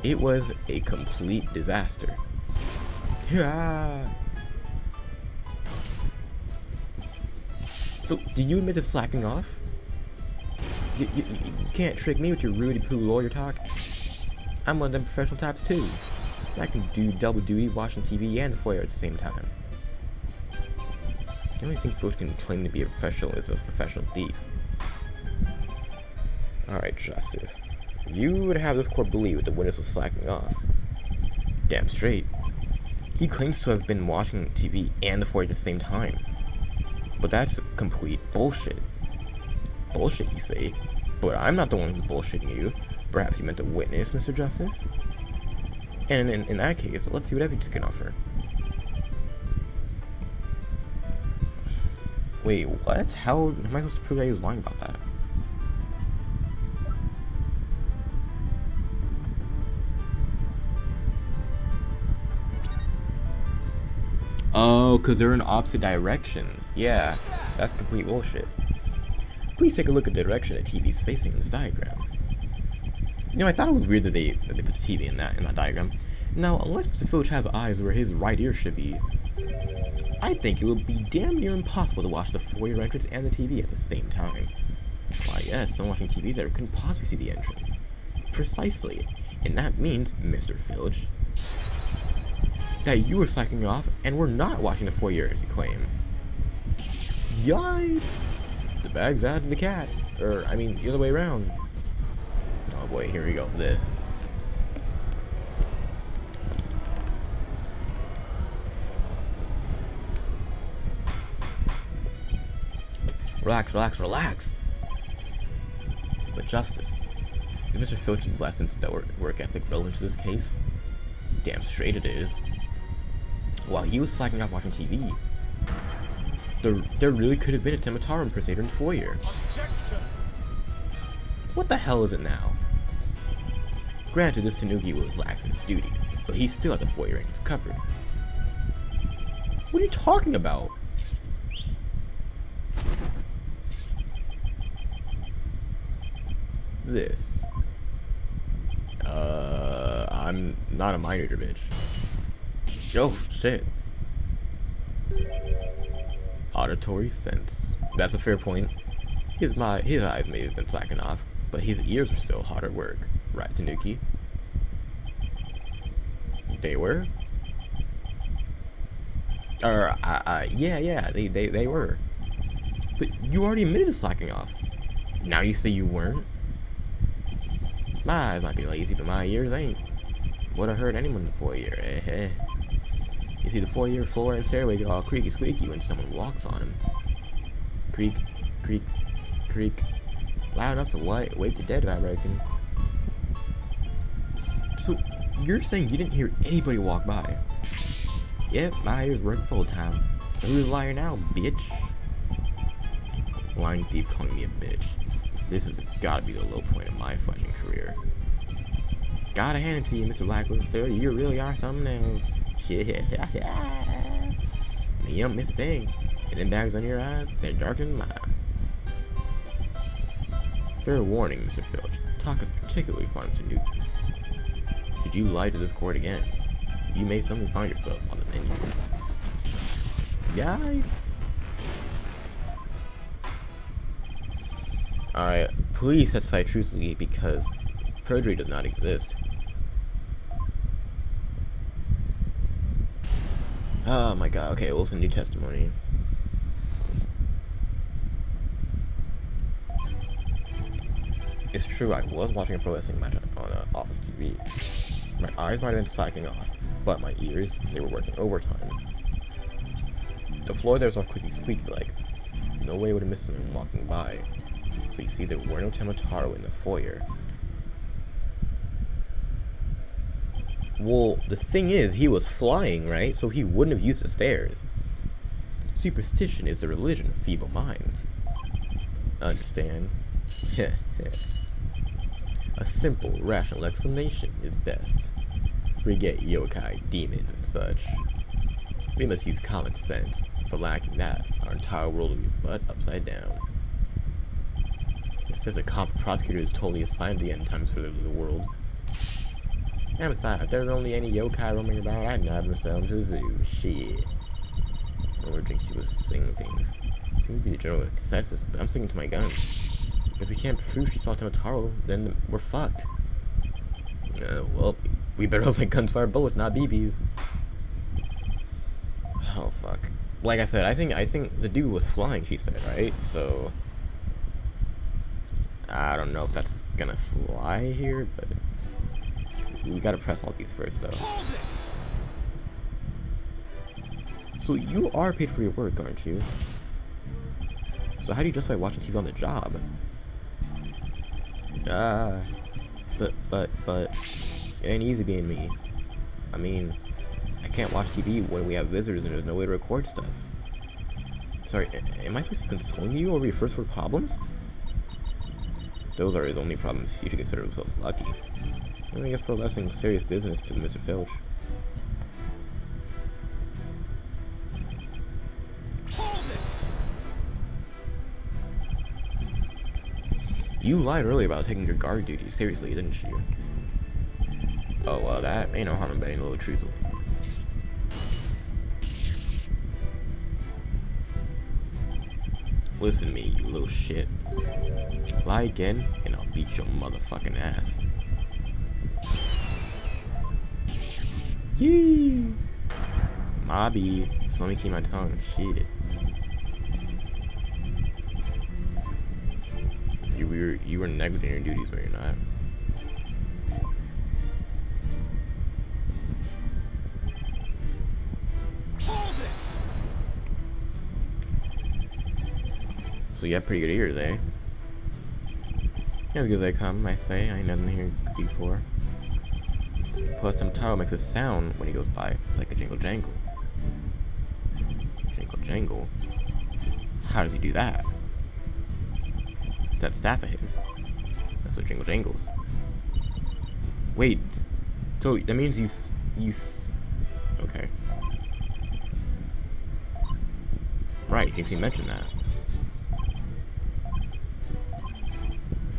"It was a complete disaster." Yeah. So, do you admit to slacking off? You can't trick me with your Rudy-poo lawyer talk. I'm one of them professional types too. I can do double duty watching TV and the foyer at the same time. The only thing Filch can claim to be a professional is a professional thief. Alright, Justice. You would have this court believe that the witness was slacking off. Damn straight. He claims to have been watching TV and the foyer at the same time. But that's complete bullshit. Bullshit, you say? But I'm not the one who's bullshitting you. Perhaps you meant the witness, Mr. Justice? And in that case, let's see what evidence you can offer. Wait, what? How am I supposed to prove that he was lying about that? Oh, because they're in opposite directions. Yeah, that's complete bullshit. Please take a look at the direction the TV's facing in this diagram. You know, I thought it was weird that they put the TV in that diagram. Now, unless Mr. Filch has eyes where his right ear should be, I think it would be damn near impossible to watch the foyer entrance and the TV at the same time. Why, yes, someone watching TV there couldn't possibly see the entrance. Precisely. And that means, Mr. Filch, that you were slacking off and were not watching the foyer as you claim. Yikes! The bag's out of the cat. Or, I mean, the other way around. Oh boy, here we go. This. Relax, relax, relax. But Justice, is Mr. Filch's lessons that work ethic relevant to this case? Damn straight it is. While he was slacking off watching TV, there really could have been a Temataro impersonator in the foyer. Objection! What the hell is it now? Granted, this Tanuki was lax in his duty, but he still had the foyer entrance covered. What are you talking about? This. I'm not a mind reader, bitch. Oh, shit. Auditory sense. That's a fair point. His eyes may have been slacking off, but his ears were still hard at work. Right, Tanuki? They were? Yeah, they were. But you already admitted to slacking off. Now you say you weren't? My eyes might be lazy, but my ears ain't. Would have heard anyone in the foyer, You see the foyer floor and stairway get all creaky squeaky when someone walks on them. Creak, creak, creak. Loud enough to wake the dead, I reckon. So, you're saying you didn't hear anybody walk by? Yep, my ears work full time. Who's a liar now, bitch? Lying thief calling me a bitch. This has gotta be the low point of my fucking career. Gotta hand it to you, Mr. Blackwood. You really are something else. Shit. You don't miss a thing. And them bags under your eyes, they're darker than mine. Fair warning, Mr. Filch. Talk is particularly fun to Newt. Should you lie to this court again, you may suddenly find yourself on the menu. Yikes. Alright, please testify truthfully because perjury does not exist. Oh my god, okay, well, it's a new testimony. It's true, I was watching a pro wrestling match on office TV. My eyes might have been slacking off, but my ears, they were working overtime. The floor there was all creaky squeaky like. No way I would have missed someone walking by. So you see, there were no Temataro in the foyer. Well, the thing is, he was flying, right? So he wouldn't have used the stairs. Superstition is the religion of feeble minds. Understand? A simple, rational explanation is best. Forget yokai, demons, and such. We must use common sense. For lacking that, our entire world will be but upside down. It says a conflict prosecutor is totally assigned the end times for the world. And besides, if there were only any yokai roaming about, I'd not have myself to a zoo. Shit. I would think she was singing things. Seems to be the general consensus, but I'm sticking to my guns. If we can't prove she saw Temataro, then we're fucked. Well, we better hope my guns fire bullets, not BBs. Oh fuck. Like I said, I think the dude was flying, she said, right? So I don't know if that's gonna fly here, but we gotta press all these first though. So you are paid for your work, aren't you? So how do you justify watching TV on the job? But it ain't easy being me. I mean, I can't watch TV when we have visitors and there's no way to record stuff. Sorry, am I supposed to be consoling you over your first world problems? Those are his only problems. He should consider himself lucky. I guess pro wrestling is serious business to Mr. Filch. You lied earlier about taking your guard duty seriously, didn't you? Oh, well, that ain't no harm in betting a little truth. Listen to me, you little shit. Lie again, and I'll beat your motherfucking ass. Yee! Mobby, just let me keep my tongue. Shit. You were negligent in your duties, but you're not. Hold it! So you have pretty good ears, eh? As good as they come, I say. I ain't nothing here before. Plus, Taro makes a sound when he goes by, like a jingle jangle. Jingle jangle? How does he do that? That staff of his. That's what jingle jangles. Wait, so that means okay. Right, JC mentioned that.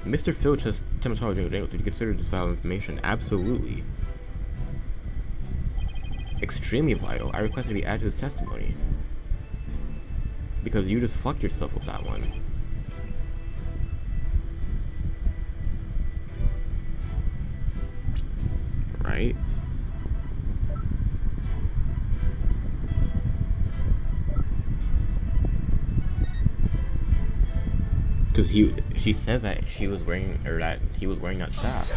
Mr. Filch has Taro jingle jangles. Did you consider this vital information? Absolutely. Extremely vital. I request it be added to his testimony. Because you just fucked yourself with that one. Right? Because she says that she was wearing, or that he was wearing that staff.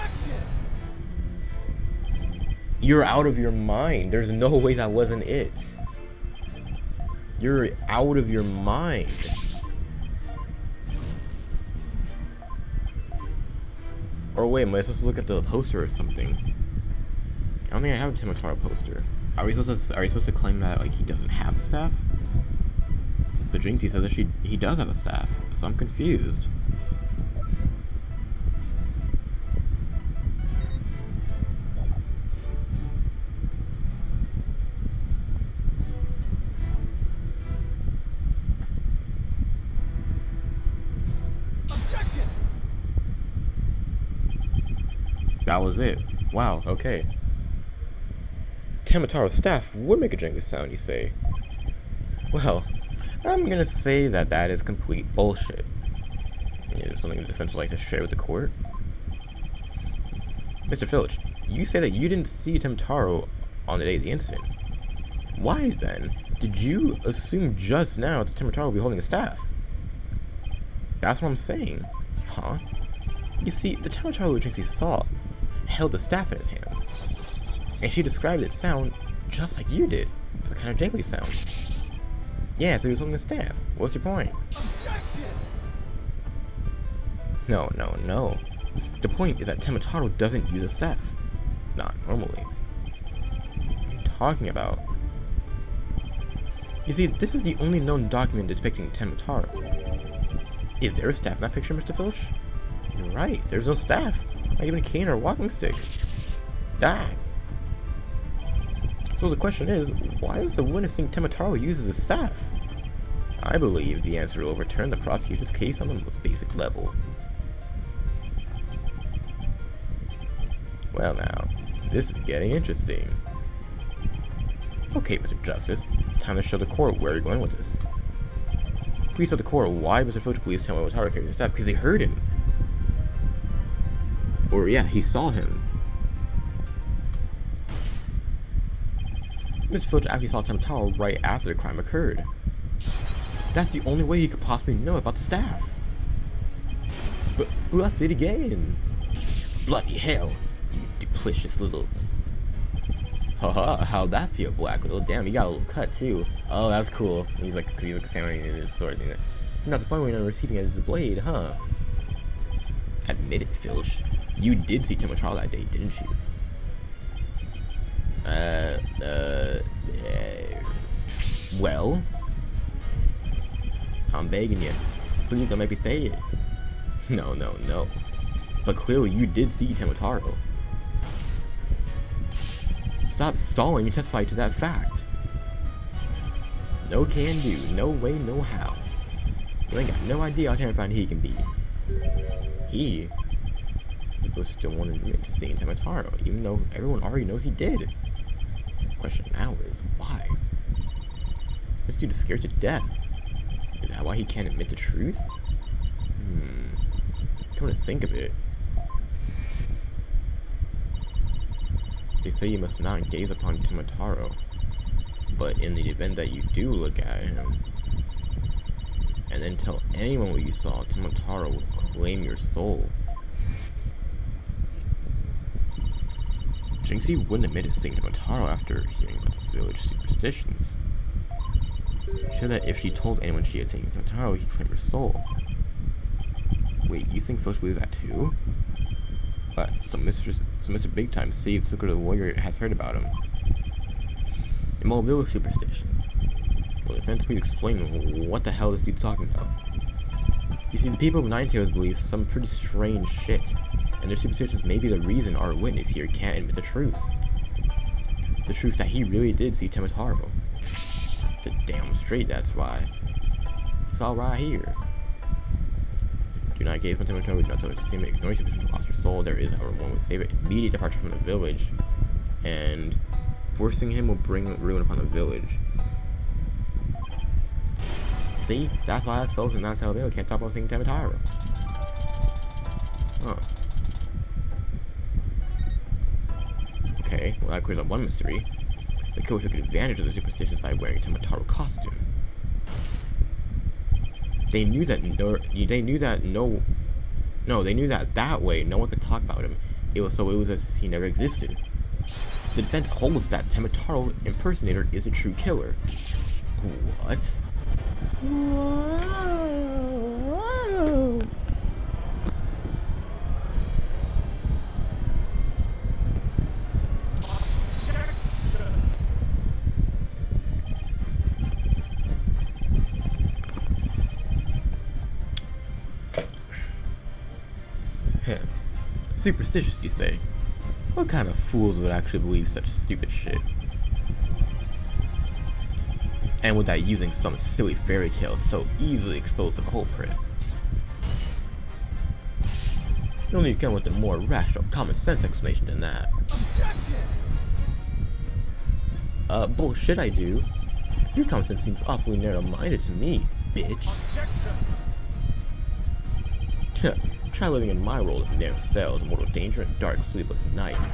You're out of your mind. There's no way that wasn't it. You're out of your mind. Or wait, am I supposed to look at the poster or something? I don't think I have a Taro poster. Are we supposed to claim that like he doesn't have a staff? But Jinxie says that he does have a staff, so I'm confused. Objection! That was it. Wow, okay. Taro's staff would make a jingling sound, you say? Well, I'm gonna say that that is complete bullshit. Is there something the defense would like to share with the court? Mr. Filch, you say that you didn't see Taro on the day of the incident. Why then did you assume just now that Taro would be holding a staff? That's what I'm saying. Huh? You see, the Taro Jinxie saw held a staff in his hand. And she described its sound just like you did, as a kind of jangly sound. Yeah, so he was holding a staff. What's your point? Objection! No. The point is that Taro doesn't use a staff. Not normally. What are you talking about? You see, this is the only known document depicting Taro. Is there a staff in that picture, Mr. Filch? You're right, there's no staff. Not even a cane or a walking stick. Ah! So the question is, why does the witness think Taro uses a staff? I believe the answer will overturn the prosecutor's case on the most basic level. Well now, this is getting interesting. Okay, Mr. Justice, it's time to show the court where you're going with this. Please tell the court why Mr. Filch believes Taro carries a staff, because he heard him. Or yeah, he saw him. Mr. Filch actually saw Taro right after the crime occurred. That's the only way he could possibly know about the staff. But let's do it again. Bloody hell, you duplicious little... Haha, how'd that feel, Black Widow? Damn, you got a little cut too. Oh, that's cool. He's like examining his sword. Not the fun way on receiving it as a blade, huh? Admit it, Filch. You did see Taro that day, didn't you? Well, I'm begging you, please don't make me say it. No. But clearly you did see Taro. Stop stalling and testify to that fact. No can do, no way, no how. You ain't got no idea how terrifying he can be. he still wanted to admit seeing Tomataro, even though everyone already knows he did. The question now is, why? This dude is scared to death. Is that why he can't admit the truth? Come to think of it, they say you must not gaze upon Tomataro, but in the event that you do look at him, and then tell anyone what you saw, Tomataro will claim your soul. Jinxie wouldn't admit to seeing Tomataro after hearing about the village superstitions. She said that if she told anyone she had seen Tomataro, he'd claim her soul. Wait, you think Foch believes that too? So Mr. Big Time, saved Sucre the Warrior, has heard about him. Immoral village superstition. Will the defense please explain what the hell this dude's talking about? You see, the people of Ninetales believe some pretty strange shit, and their superstitions may be the reason our witness here can't admit the truth. The truth that he really did see Tomataro. The damn straight, that's why. It's all right here. Do not gaze upon Tomataro, do not tell it to see him, ignore superstition will cost your soul. There is, however, one would save it. Immediate departure from the village, and forcing him will bring ruin upon the village. See? That's why us souls in Ninetales Village can't talk about seeing Tomataro. Huh. Okay, well that clears up one mystery. The killer took advantage of the superstitions by wearing a Tomataro costume. They knew that that way no one could talk about him. It was as if he never existed. The defense holds that Tomataro impersonator is a true killer. What? Whoa. Superstitious, you say? What kind of fools would actually believe such stupid shit? And without using some silly fairy tale so easily expose the culprit. You'll need to come with a more rational, common sense explanation than that. Objection! Bullshit I do. Your common sense seems awfully narrow-minded to me, bitch. Try living in my world of narrow cells, mortal danger, and dark, sleepless nights.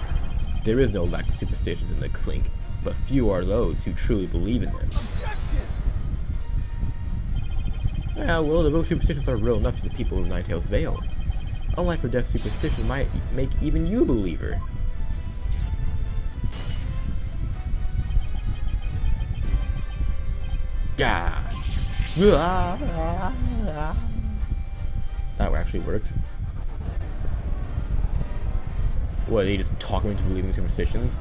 There is no lack of superstitions in the clink, but few are those who truly believe in them. Objection! Well, the real superstitions are real enough to the people of Ninetales Vale. A life or death superstition might make even you a believer. Gah! That actually worked. What, are they just talking into believing superstitions?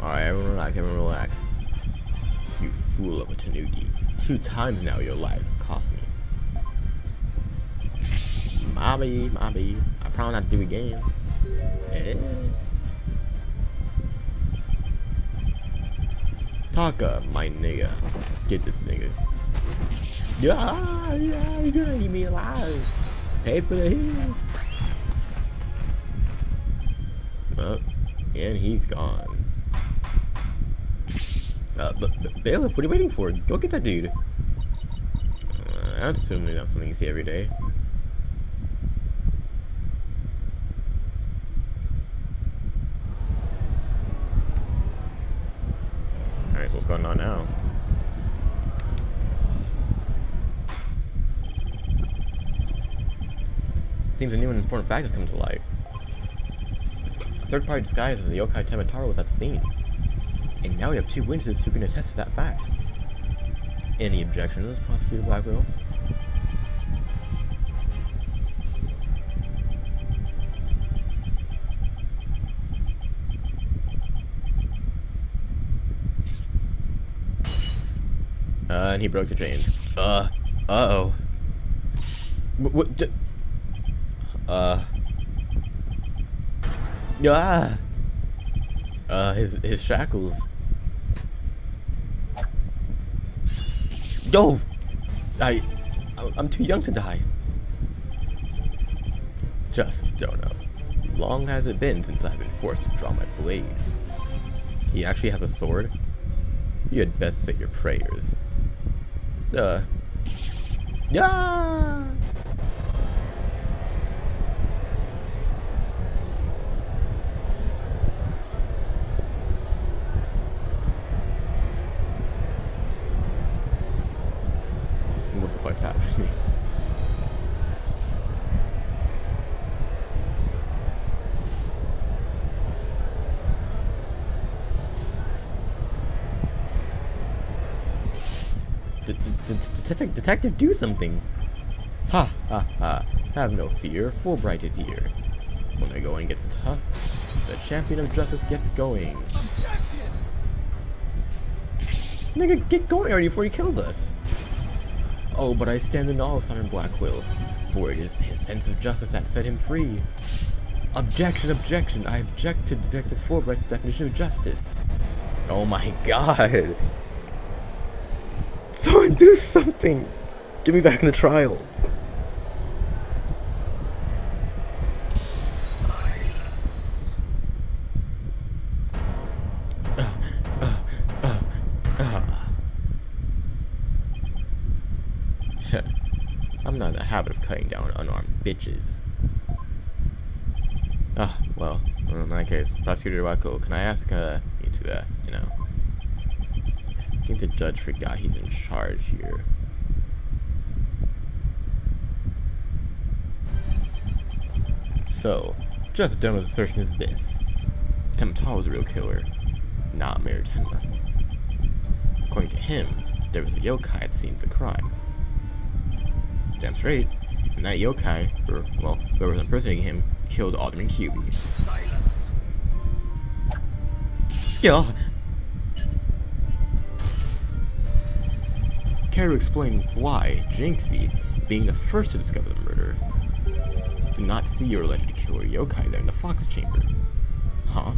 Alright, everyone relax. You fool of a Tanuki. 2 times now your lives have cost me. Mobby. I promise not to do it again. Taka, my nigga. Get this nigga. Yeah, you're gonna eat me alive. Pay for the heal. Oh, and he's gone. But Bailiff, what are you waiting for? Go get that dude. That's certainly not something you see every day. Alright, so what's going on now? Seems a new and important fact has come to light. A third-party disguise as a yokai Tomataro was at the scene. And now we have 2 witnesses who can attest to that fact. Any objections, Prosecutor Blackwell? And he broke the chain. Uh-oh. What? His shackles. Yo! I'm too young to die. Justice Dono. Long has it been since I've been forced to draw my blade. He actually has a sword? You had best say your prayers. Yeah! What the fuck's happening? Detective, do something! Ha ha ha! Have no fear, Fulbright is here. When the going gets tough, the champion of justice gets going. Objection! Nigga, get going already before he kills us! Oh, but I stand in awe of Simon Blackquill, for it is his sense of justice that set him free. Objection, objection! I object to Detective Fulbright's definition of justice. Oh my god! Someone do something! Get me back in the trial! Silence. I'm not in the habit of cutting down unarmed bitches. Well, in that case, Prosecutor Wacko, can I ask, you to, I think the judge forgot he's in charge here. So, Justice Dono's assertion is this. Temutaro was the real killer, not Mayor Tenma. According to him, there was a yokai at the scene of the crime. Damn straight, and that yokai, or, well, whoever was impersonating him, killed Alderman QB. Silence. Yeah. Care to explain why Jinxie, being the first to discover the murder, did not see your alleged killer yokai there in the Fox Chamber? Huh?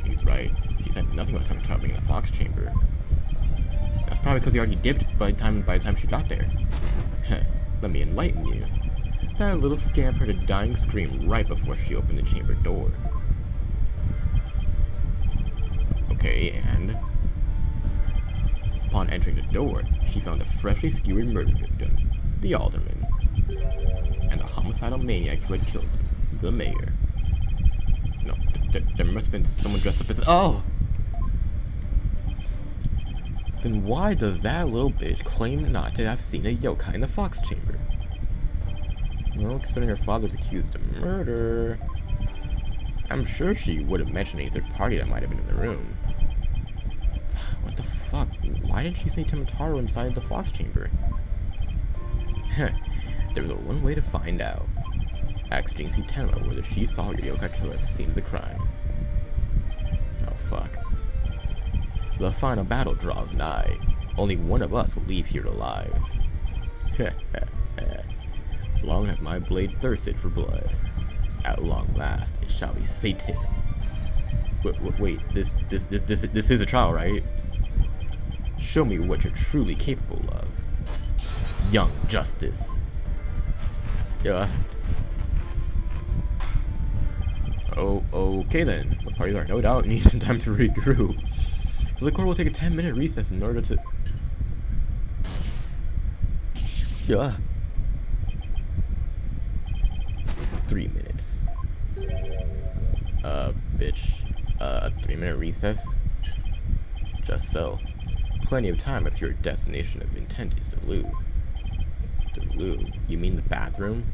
He's right. She said nothing about Temutaro being in the Fox Chamber. That's probably because he already dipped by the time she got there. Let me enlighten you. That little scamp heard a dying scream right before she opened the chamber door. Okay, and upon entering the door, she found a freshly skewered murder victim, the Alderman, and the homicidal maniac who had killed him, the mayor. No, there must have been someone dressed up as— oh! Then why does that little bitch claim not to have seen a yokai in the Fox Chamber? Well, considering her father's accused of murder, I'm sure she would have mentioned any third party that might have been in the room. What the fuck? Why didn't she say Temutaro inside the Fox Chamber? There was one way to find out. Ask Jinxie Tenma whether she saw your yokai killer at the scene of the crime. Oh fuck. The final battle draws nigh. Only one of us will leave here alive. Long has my blade thirsted for blood. At long last, it shall be sated. Wait, this is a trial, right? Show me what you're truly capable of. Young Justice. Yeah. Oh, okay then. The parties are no doubt need some time to regroup. So the court will take a 10-minute recess in order to— yeah. 3 minutes. Bitch. A 3-minute recess? Just so. Plenty of time if your destination of intent is the loo. The loo? You mean the bathroom?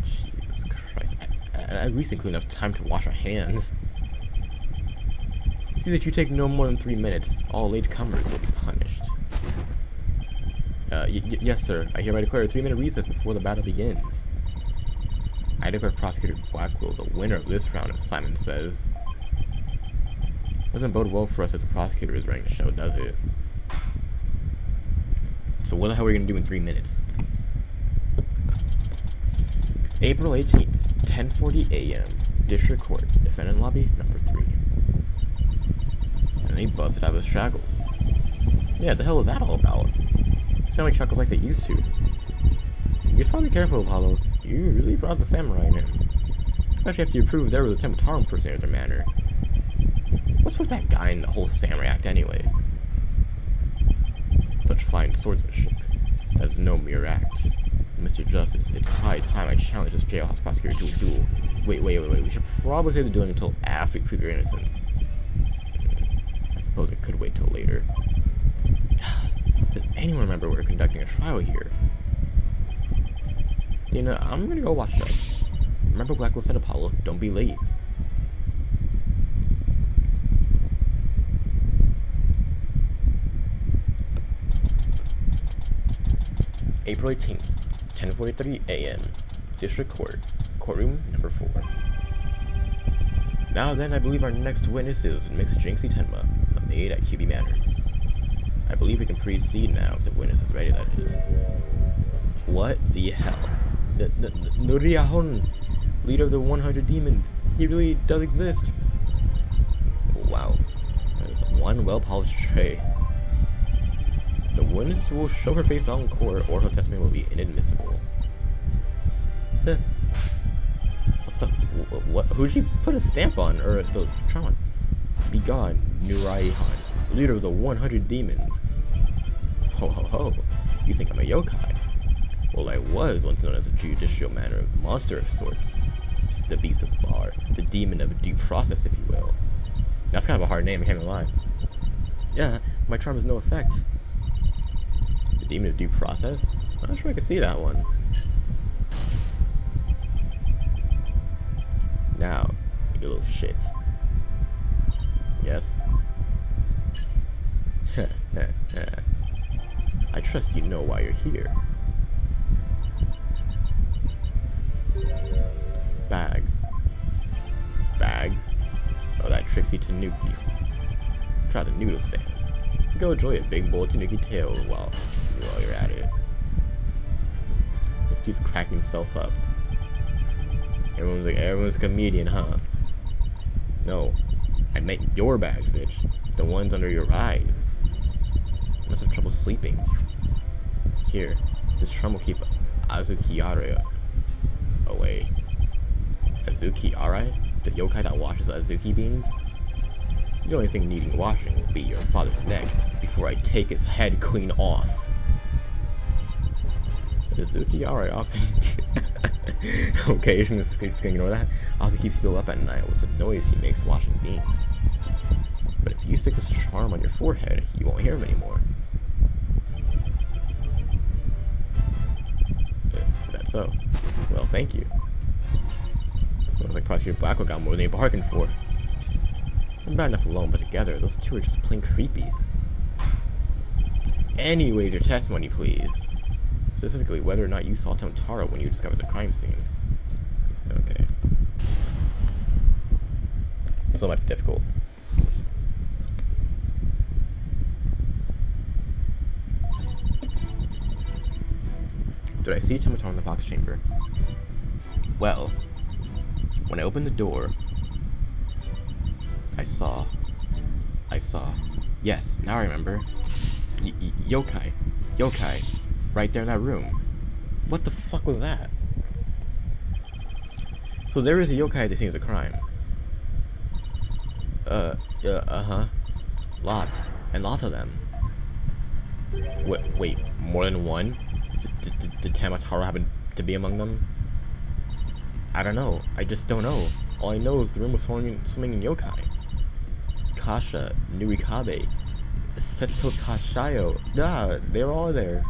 Jesus Christ. At least include enough time to wash our hands. See that you take no more than 3 minutes. All latecomers will be punished. Yes, sir. I hereby declare a 3-minute recess before the battle begins. I declare Prosecutor Blackwell the winner of this round, as Simon says. Doesn't bode well for us if the prosecutor is running the show, does it? So what the hell are we gonna do in 3 minutes? April 18th, 10:40 a.m. District Court, Defendant Lobby, number 3. And he busted out of his shackles. Yeah, the hell is that all about? Sound like chuckles like they used to. You should probably be careful, Apollo. You really brought the samurai in. Especially after you proved there was a Temptarum impersonator in their manner. What's with that guy in the whole samurai act anyway? Such fine swordsmanship. That is no mere act. Mr. Justice, it's high time I challenge this jailhouse prosecutor to a duel. Wait. We should probably save the dueling until after we prove your innocence. I suppose it could wait till later. Does anyone remember we're conducting a trial here? Dina, I'm gonna go watch that. Remember Blackwell said, Apollo, don't be late. April 18th, 10:43 a.m. District Court, courtroom number 4. Now then, I believe our next witness is Miss Jinxie Tenma, a maid at QB Manor. I believe we can proceed now if the witness is ready, that is. What the hell? The Nuriyahon, leader of the 100 demons. He really does exist. Wow. That is one well-polished tray. The witness will show her face out in court or her testimony will be inadmissible. What? Who'd she put a stamp on? Or the Tron? Be gone, Nuraihan, leader of the 100 demons. Ho ho ho. You think I'm a yokai? Well, I was once known as a judicial manner of monster of sorts. The beast of the bar, the demon of due process, if you will. That's kind of a hard name, I can't even lie. Yeah, my charm has no effect. The demon of due process? I'm not sure I can see that one. Now, you little shit. Yes? I trust you know why you're here. Bags. Bags? Oh, that Trixie Tanuki. Try the noodle stand. Go enjoy a big bowl of Tanuki tail while you're at it. This dude's cracking himself up. Everyone's a comedian, huh? No. I meant your bags, bitch. The ones under your eyes. You must have trouble sleeping. Here, this charm will keep Azuki Arai away. Azuki Arai? The yokai that washes Azuki beans? The only thing needing washing will be your father's neck before I take his head clean off. Azuki Arai often... Okay, just gonna ignore that. Also keeps people up at night with the noise he makes washing beans. But if you stick this charm on your forehead, you won't hear him anymore. Is that so? Well, thank you. Looks like Prosecutor Blackwell got more than he bargained for. I'm bad enough alone, but together, those two are just plain creepy. Anyways, your testimony, please. Specifically, whether or not you saw Tara when you discovered the crime scene. Okay. This might be difficult. Did I see Tara in the box chamber? Well, when I opened the door, I saw. Yes, now I remember. Yokai. Right there in that room. What the fuck was that? So there is a yokai at the scene of the crime. Lots. And lots of them. Wait, more than one? Did Tamataro happen to be among them? I don't know. I just don't know. All I know is the room was swimming in yokai. Kasha, Nuikabe, Seto Tashayo. Yeah, they're all there.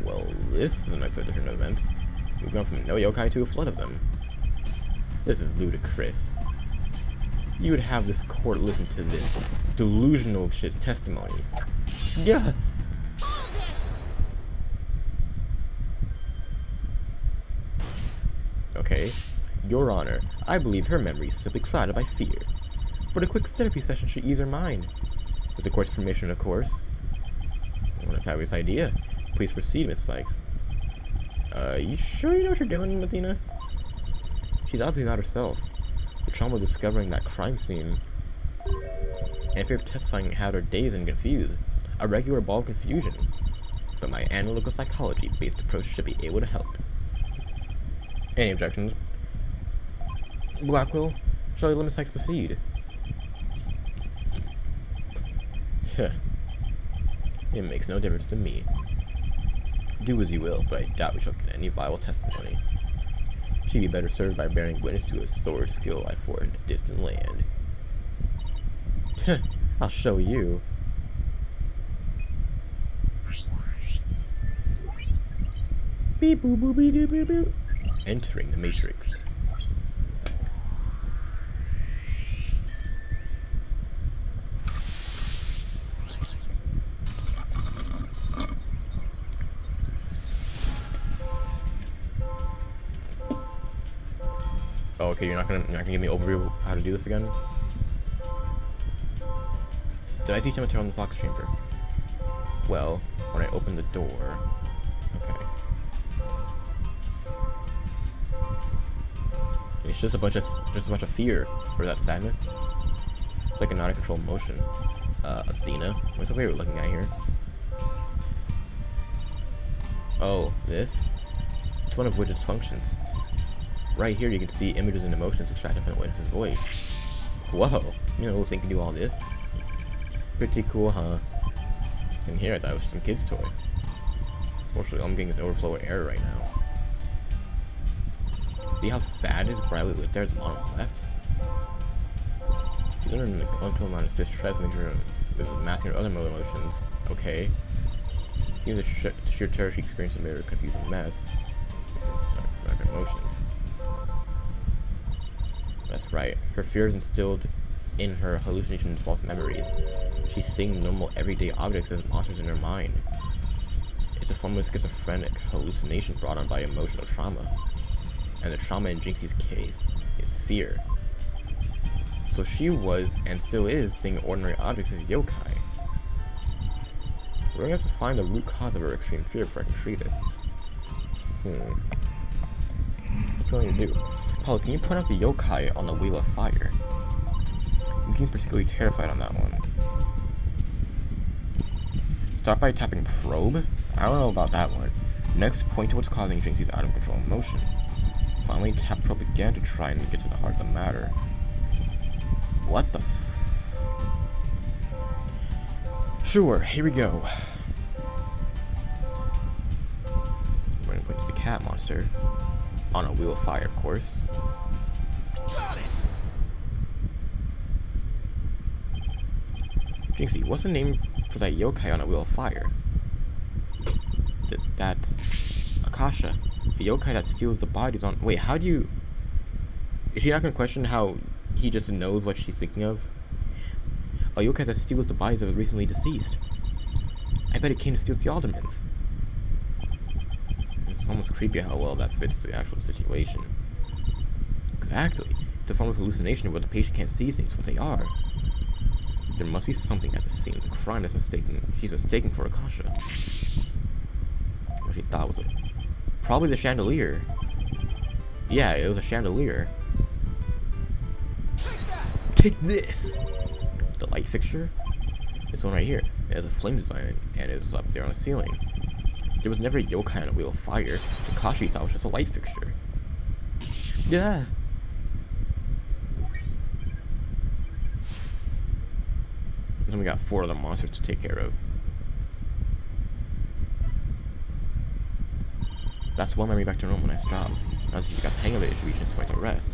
Well, this is an expedition of events. We've gone from no yokai to a flood of them. This is ludicrous. You would have this court listen to this delusional shit's testimony. Yeah. Okay. Your Honor, I believe her memory is simply clouded by fear. But a quick therapy session should ease her mind. With the court's permission, of course. What a fabulous idea. Please proceed, Miss Sykes. You sure you know what you're doing, Athena? She's obviously not herself. The trauma of discovering that crime scene. and fear of testifying had her dazed and confused, a regular ball of confusion. But my analytical psychology-based approach should be able to help. Any objections? Blackwell, shall we limit Sykes proceed? Huh. It makes no difference to me. Do as you will, but I doubt we shall get any viable testimony. She'd be better served by bearing witness to a sword skill I forged in a distant land. I'll show you. Beep boop boop beep doop boop boop. Entering the Matrix. Oh, okay, you're not gonna give me an overview of how to do this again? Did I teach him to turn on the Fox chamber? Well, when I open the door. Okay. It's just a bunch of fear, or that sadness. It's like an out of control motion. Athena, what's the way we're looking at here? Oh, this? It's one of Widget's functions. Right here you can see images and emotions extracted from the witness's voice. Whoa, you know, think you can do all this? Pretty cool, huh? And here I thought it was some kid's toy. Fortunately, I'm getting an overflow of air right now. See how sad it is brightly lit there at the bottom left? She's under an untold amount of distress, masking her other emotions. Okay. Even the sheer terror she experienced amid her confusing mess. Not her emotions. That's right. Her fears instilled in her hallucinations and false memories. She's seeing normal everyday objects as monsters in her mind. It's a form of schizophrenic hallucination brought on by emotional trauma. And the trauma in Jinxie's case is fear. So she was, and still is, seeing ordinary objects as yokai. We're gonna have to find the root cause of her extreme fear before I can treat it. What are you going to do? Paul, can you point out the yokai on the Wheel of Fire? You seem particularly terrified on that one. Start by tapping probe? I don't know about that one. Next, point to what's causing Jinxie's out of control emotion. Finally, tap probe again to try and get to the heart of the matter. What the f... Sure, here we go. We're gonna point to the cat monster. On a Wheel of Fire, of course. Got it. Jinxie, what's the name for that yokai on a Wheel of Fire? That's Akasha. A yokai that steals the bodies on... Wait, how do you... Is she not gonna question how he just knows what she's thinking of? A yokai that steals the bodies of the recently deceased. I bet it came to steal the Aldermans. It's almost creepy how well that fits the actual situation. Exactly. It's a form of hallucination where the patient can't see things what they are. There must be something at the scene. The crime is she's mistaken for Akasha. What she thought was it? Probably the chandelier. Yeah, it was a chandelier. Take this! The light fixture? This one right here. It has a flame design and is up there on the ceiling. There was never a yokai on a Wheel of Fire. Takashi thought it was just a light fixture. Yeah. Then we got 4 other monsters to take care of. That's one memory back to normal. Nice job. Now that you got the hang of it, it should be transferred to rest.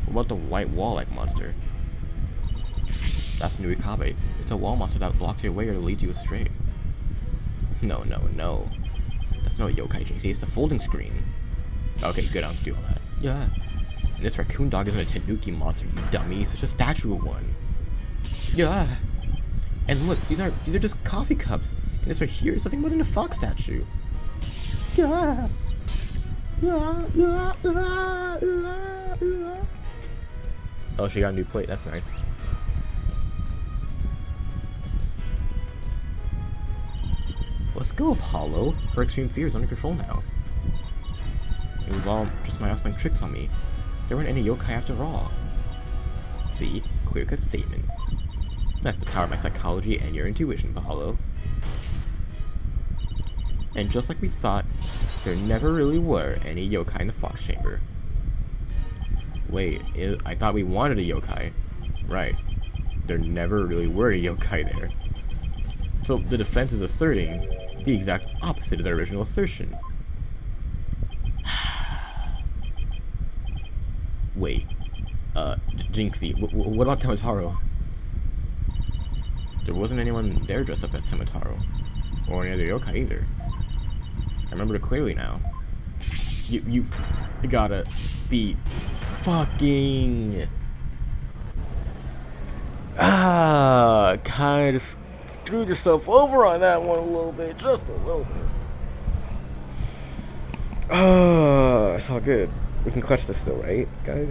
What about the white wall-like monster? That's Nuikabe. It's a wall monster that blocks your way or leads you astray. No. That's not a yokai, Jinxie. It's the folding screen. Okay, good. I don't have to do all that. Yeah. And this raccoon dog isn't a Tanuki monster, you dummy. It's just a statue of one. Yeah. And look, these are just coffee cups. And this right here is nothing more than a fox statue. Yeah. Oh, she got a new plate. That's nice. Let's go, Apollo. Her extreme fear is under control now. It was all just my husband tricks on me. There weren't any yokai after all. See? Clear-cut statement. That's the power of my psychology and your intuition, Paolo. And just like we thought, there never really were any yokai in the Fox Chamber. Wait, I thought we wanted a yokai. Right. There never really were a yokai there. So the defense is asserting the exact opposite of their original assertion. Wait. Jinxie, what about Tamataro? There wasn't anyone there dressed up as Tamataro. Or any other yokai either. I remember it clearly now. You gotta be fucking... kind of screwed yourself over on that one a little bit. Just a little bit. It's all good. We can clutch this still, right, guys?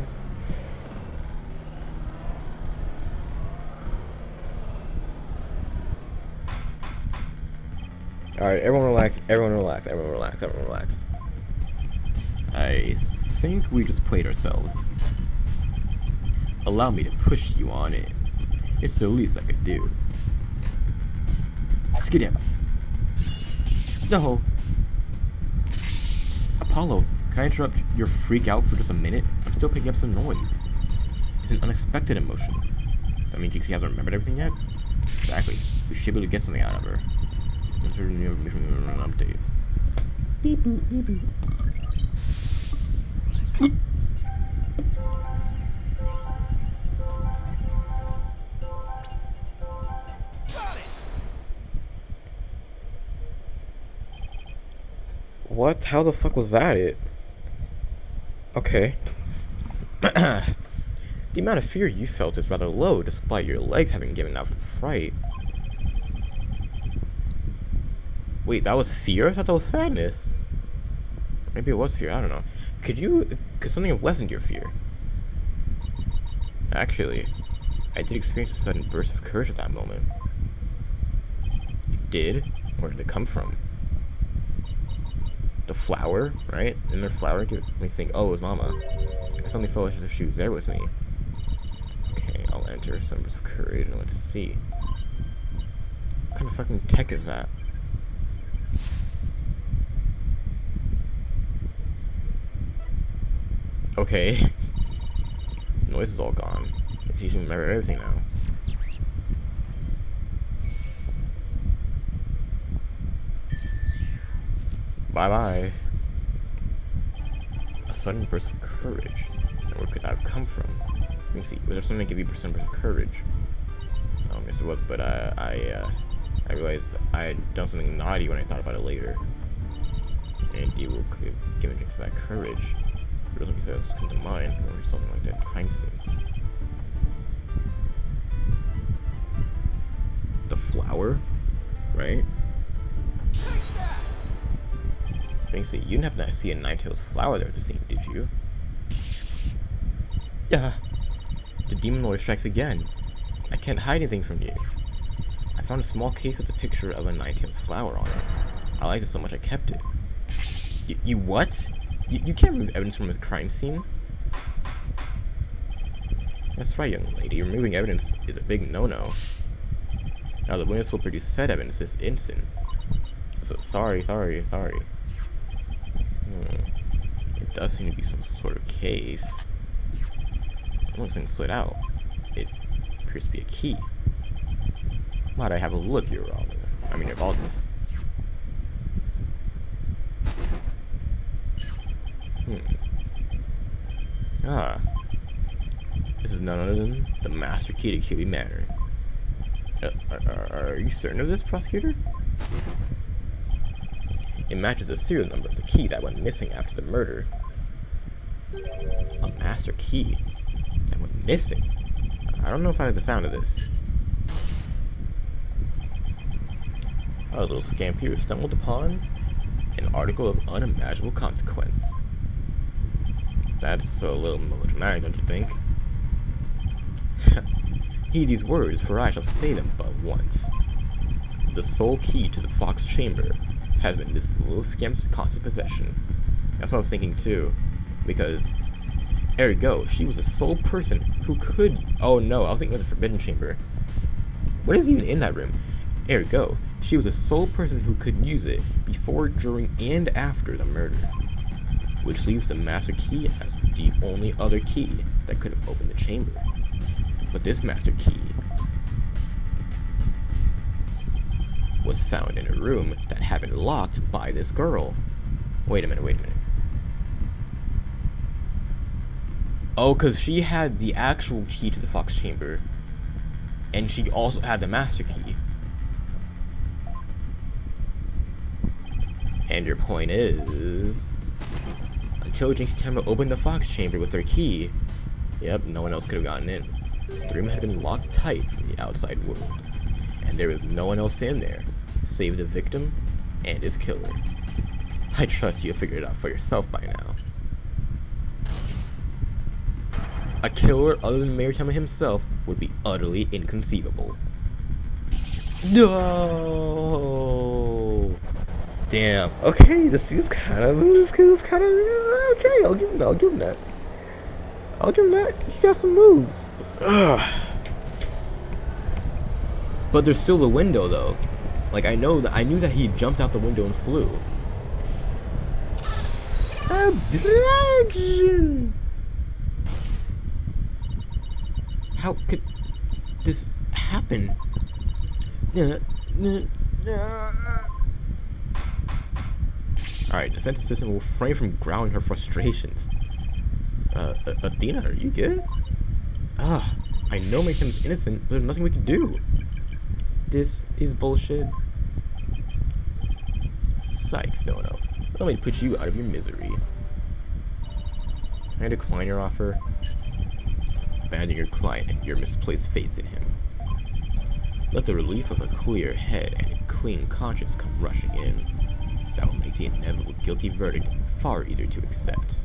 Alright, everyone relax, everyone relax, everyone relax, everyone relax. I think we just played ourselves. Allow me to push you on it. It's the least I could do. Skid out. No. Apollo, can I interrupt your freak out for just a minute? I'm still picking up some noise. It's an unexpected emotion. Does that mean GC hasn't remembered everything yet? Exactly. We should be able to get something out of her. Enter new information update. Beep boop, beep boop. What? How the fuck was that it? Okay. The amount of fear you felt is rather low, despite your legs having given out from fright. Wait, that was fear? I thought that was sadness. Maybe it was fear, I don't know. Could something have lessened your fear? Actually, I did experience a sudden burst of courage at that moment. You did? Where did it come from? The flower, right? And their flower made me think, oh, it was Mama. I suddenly felt as if she was there with me. Okay, I'll enter some burst of courage and let's see. What kind of fucking tech is that? Okay. Noise is all gone. You can remember everything now. Bye-bye. A sudden burst of courage. And where could that have come from? Let me see. Was there something to give you a sudden burst of courage? I guess it was, but I realized I had done something naughty when I thought about it later. And you will give me that courage. Really, so it's come to mind, or something like that crime scene. The flower, right? Banksy, you didn't happen to see a Nine-Tails flower there at the scene, did you? Yeah. The demon lord strikes again. I can't hide anything from you. I found a small case with a picture of a Nine-Tails flower on it. I liked it so much I kept it. You what? You can't remove evidence from a crime scene. That's right, young lady. Removing evidence is a big no-no. Now, the witness will produce said evidence this instant. So, sorry. It does seem to be some sort of case. It looks like it slid out. It appears to be a key. Might I have a look, Your Honor? I mean, Your Baldness. This is none other than the master key to Kiwi Manor. Are you certain of this, prosecutor? It matches the serial number of the key that went missing after the murder. A master key that went missing? I don't know if I like the sound of this. Our little scamp here stumbled upon an article of unimaginable consequence. That's a little melodramatic, don't you think? Heed these words, for I shall say them but once. The sole key to the Fox Chamber has been this little scamp's constant possession. That's what I was thinking too, because ergo, she was the sole person who could. Oh no, I was thinking of the Forbidden Chamber. What is even in that room? Ergo, she was the sole person who could use it before, during, and after the murder. Which leaves the master key as the only other key that could have opened the chamber. But this master key was found in a room that had been locked by this girl. Wait a minute. Oh, because she had the actual key to the Fox chamber, and she also had the master key. And your point is, until Jinxie Temple opened the Fox chamber with their key, yep, no one else could have gotten in. The room had been locked tight from the outside world, and there was no one else in there, save the victim and his killer. I trust you'll figure it out for yourself by now. A killer other than Mayor Temple himself would be utterly inconceivable. No. Damn. Okay, this dude's kind of okay. I'll give him that. He got some moves. Ugh. But there's still the window though. Like I knew that he jumped out the window and flew. Abstraction. How could this happen? Alright, defense system will refrain from growling her frustrations. Athena, are you good? I know my Tim's innocent, but there's nothing we can do. This is bullshit. Sykes, no. Let me put you out of your misery. Can I decline your offer? Abandon your client and your misplaced faith in him. Let the relief of a clear head and a clean conscience come rushing in. That will make the inevitable guilty verdict far easier to accept.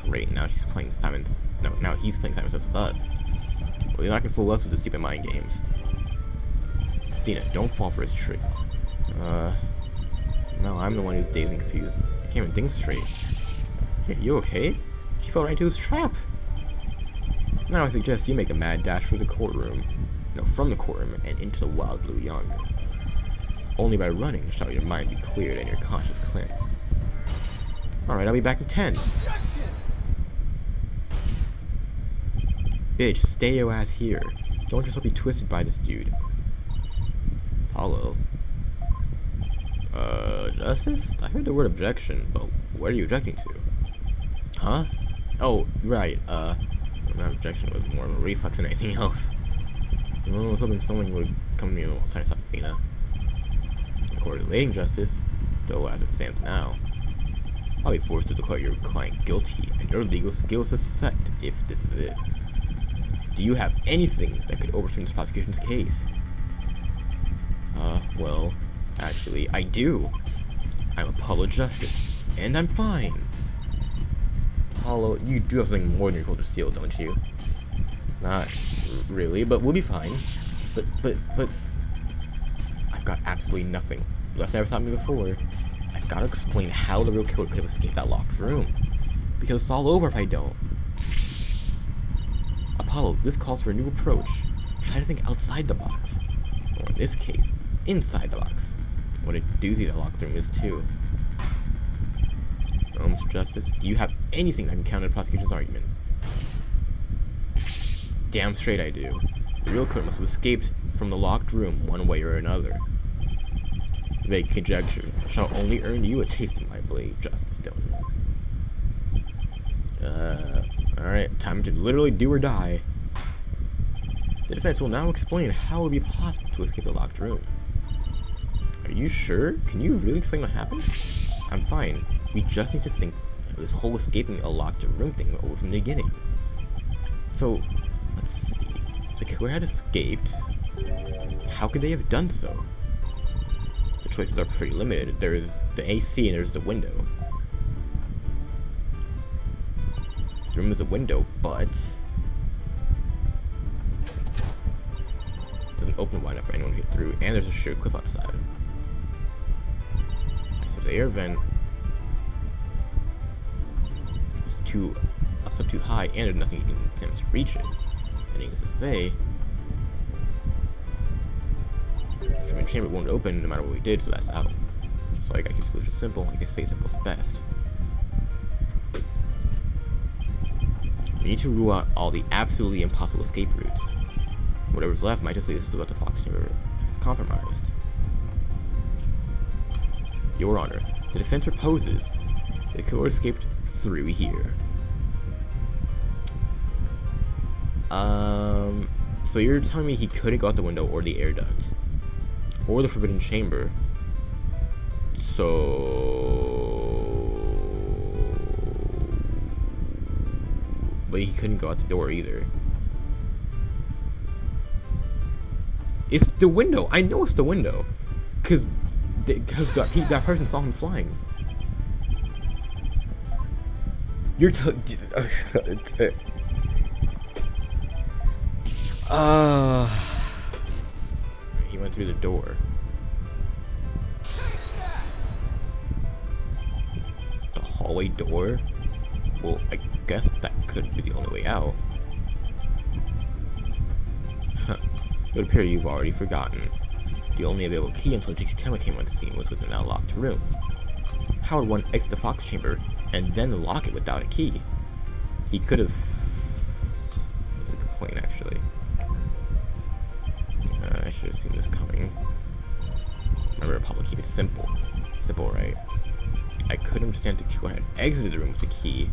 Great, now he's playing Simon Says with us. Well, you're not gonna fool us with the stupid mind games. Dina, don't fall for his tricks. No, I'm the one who's dazed and confused. I can't even think straight. Hey, you okay? She fell right into his trap. Now I suggest you make a mad dash for the courtroom. No, from the courtroom and into the wild blue yonder. Only by running shall your mind be cleared and your conscience cleansed. Alright, I'll be back in 10. Bitch, stay your ass here. Don't let yourself be twisted by this dude. Apollo. Justice? I heard the word objection, but what are you objecting to? Huh? Oh, right, my objection was more of a reflex than anything else. I was hoping someone would come to me while trying to stop Athena. According to Lady Justice, though as it stands now, I'll be forced to declare your client guilty and your legal skills suspect if this is it. Do you have anything that could overturn this prosecution's case? Well, actually, I do. I'm Apollo Justice, and I'm fine. Apollo, you do have something more than your culture steal, don't you? Not really, but we'll be fine. But I've got absolutely nothing. That's never taught me before. I've got to explain how the real killer could have escaped that locked room. Because it's all over if I don't. Apollo, this calls for a new approach. Try to think outside the box. Or in this case, inside the box. What a doozy that locked room is too. Mr. Justice, do you have anything that can counter the prosecution's argument? Damn straight I do. The real killer must have escaped from the locked room one way or another. Vague conjecture shall only earn you a taste of my blade, Justice, don't you? Alright, time to literally do or die. The defense will now explain how it would be possible to escape the locked room. Are you sure? Can you really explain what happened? I'm fine. We just need to think this whole escaping a locked room thing over from the beginning. So, let's see. The killer had escaped. How could they have done so? The choices are pretty limited. There is the AC and there's the window. The room is a window, but doesn't open wide enough for anyone to get through, and there's a sheer cliff outside. So the air vent is up too high, and there's nothing you can attempt to reach it. And needless to say, The forbidden chamber won't open no matter what we did, so that's out. So I gotta keep the solution simple. I guess say simple is best. We need to rule out all the absolutely impossible escape routes. Whatever's left might just lead us to what the Fox chamber is compromised. Your Honor, the defense proposes the killer escaped through here. So you're telling me he couldn't go out the window or the air duct or the forbidden chamber? But he couldn't go out the door either. It's the window. I know it's the window, because that person saw him flying. You're he went through the door. The hallway door? Well, I guess that could be the only way out. Huh. It would appear you've already forgotten. The only available key until Jake's camera came on scene was within that locked room. How would one exit the Fox chamber and then lock it without a key? He could have... That's a good point, actually. I should have seen this coming. Remember, Pablo, keep it simple. Simple, right? I could understand the killer had exited the room with the key.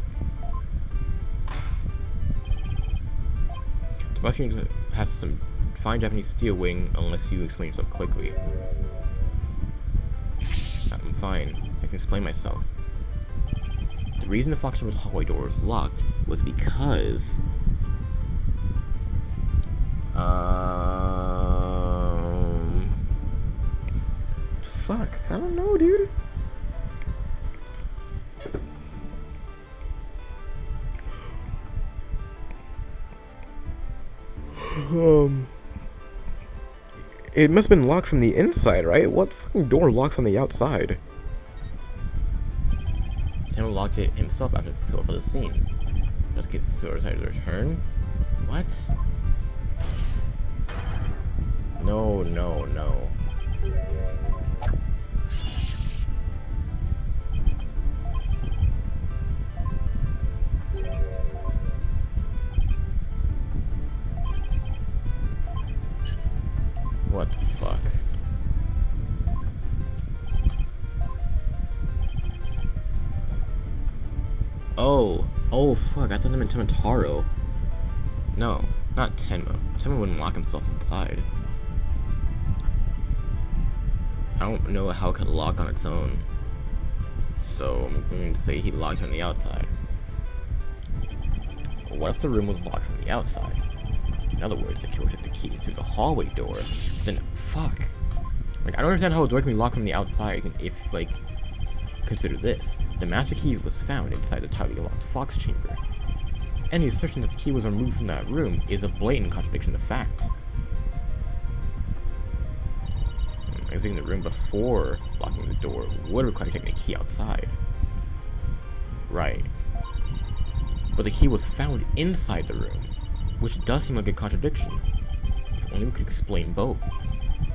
The prosecutor has some fine Japanese steel waiting unless you explain yourself quickly. I'm fine. I can explain myself. The reason the Fox chamber's hallway door was locked was because... Fuck, I don't know, dude. It must have been locked from the inside, right? What fucking door locks on the outside? Tanner locked it himself after the kill for the scene. Let's get the suicide to return. What? No, no, no. What the fuck? Oh fuck, I thought they meant Taro. No, not Tenma. Tenma wouldn't lock himself inside. I don't know how it could lock on its own. So I'm going to say he locked on the outside. But what if the room was locked from the outside? In other words, the killer took the key through the hallway door. Then, fuck. Like, I don't understand how a door can be locked from the outside if, like, consider this. The master key was found inside the tightly locked Fox chamber. Any assertion that the key was removed from that room is a blatant contradiction of fact. Exiting the room before locking the door would require taking the key outside. Right. But the key was found inside the room, which does seem like a contradiction. If only we could explain both.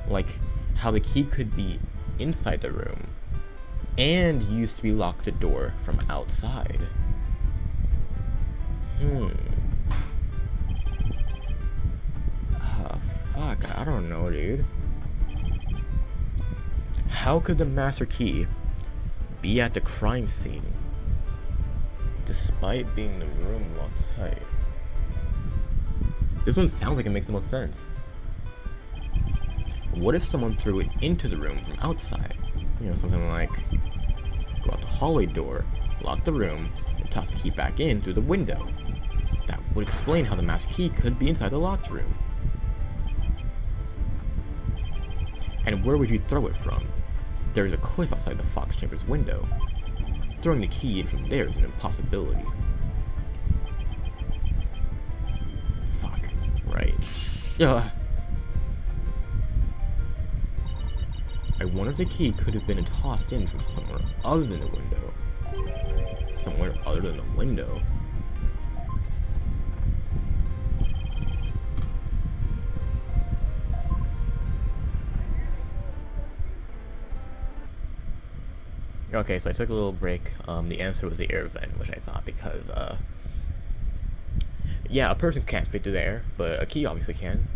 Like, how the key could be inside the room and used to be locked the door from outside. Fuck, I don't know, dude. How could the master key be at the crime scene despite being in the room locked tight? This one sounds like it makes the most sense. What if someone threw it into the room from outside? You know, something like go out the hallway door, lock the room, and toss the key back in through the window. That would explain how the master key could be inside the locked room. And where would you throw it from? There is a cliff outside the Fox chamber's window. Throwing the key in from there is an impossibility. Fuck. Right. Ugh. I wonder if the key could have been tossed in from somewhere other than the window. Somewhere other than the window. Okay, so I took a little break. The answer was the air vent, which I thought because, yeah, a person can't fit through the air, but a key obviously can.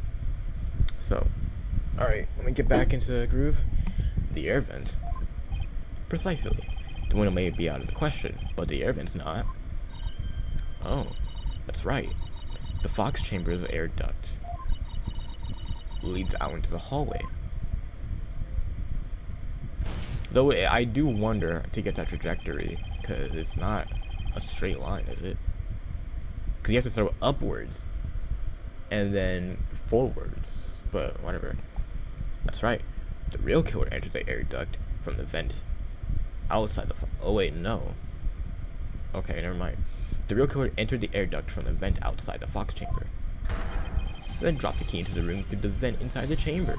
So, alright, let me get back into the groove. The air vent. Precisely. The window may be out of the question, but the air vent's not. Oh, that's right. The Fox Chamber's air duct leads out into the hallway. Though I do wonder to get that trajectory, because it's not a straight line, is it? Because you have to throw upwards and then forwards, but whatever. That's right. The real killer entered the air duct from the vent outside the. Oh wait, no. Okay, never mind. The real killer entered the air duct from the vent outside the Fox Chamber, then dropped the key into the room through the vent inside the chamber.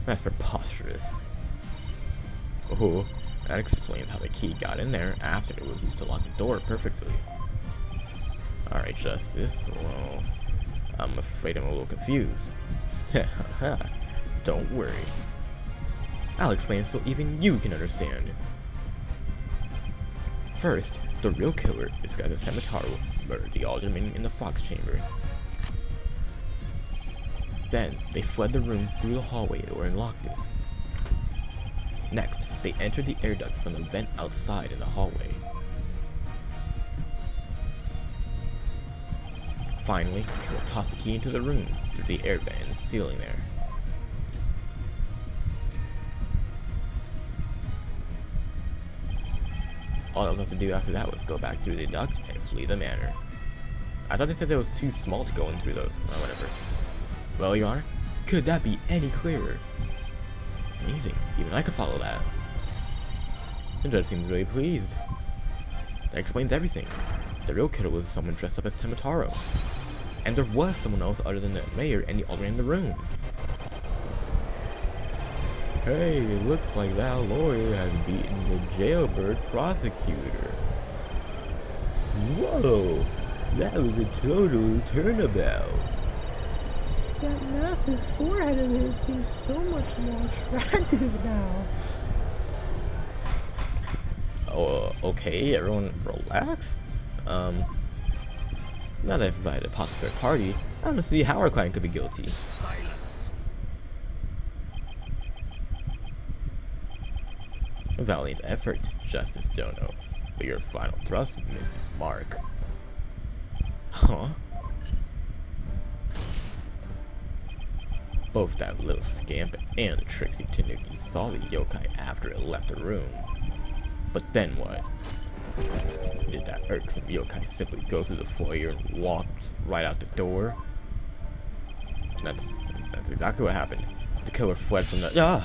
That's preposterous. Oh, that explains how the key got in there after it was used to lock the door perfectly. Alright, Justice. Well, I'm afraid I'm a little confused. Don't worry. I'll explain so even you can understand. First, the real killer, disguised as Temitaro, murdered the alderman in the Fox Chamber. Then, they fled the room through the hallway door and locked it. Next, they entered the air duct from the vent outside in the hallway. Finally, the killer tossed the key into the room through the air vent in the ceiling there. All I was left to do after that was go back through the duct and flee the manor. I thought they said it was too small to go in through the... whatever. Well, Your Honor, could that be any clearer? Amazing. Even I could follow that. The judge seems really pleased. That explains everything. The real killer was someone dressed up as Temitaro. And there was someone else other than the mayor and the alderman in the room. Hey, it looks like that lawyer has beaten the jailbird prosecutor. Whoa, that was a total turnabout. That massive forehead of his seems so much more attractive now. Oh, okay, everyone relax. Now that I've provided a popular party, I don't see how our client could be guilty. Silence. A valiant effort, Justice Dono, but your final thrust missed its mark. Huh? Both that little scamp and the tricksy Tanuki saw the yokai after it left the room. But then what? Did that irksome yokai simply go through the foyer and walked right out the door? That's exactly what happened. The killer fled from the...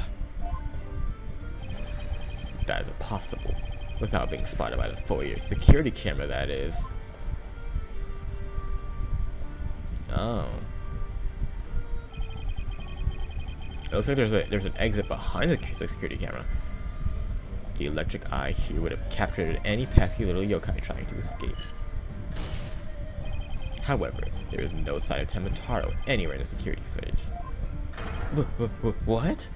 That is impossible. Without being spotted by the foyer security camera, that is. Oh. It looks like there's an exit behind the security camera. The electric eye here would have captured any pesky little yokai trying to escape. However, there is no sign of Temitaro anywhere in the security footage. What?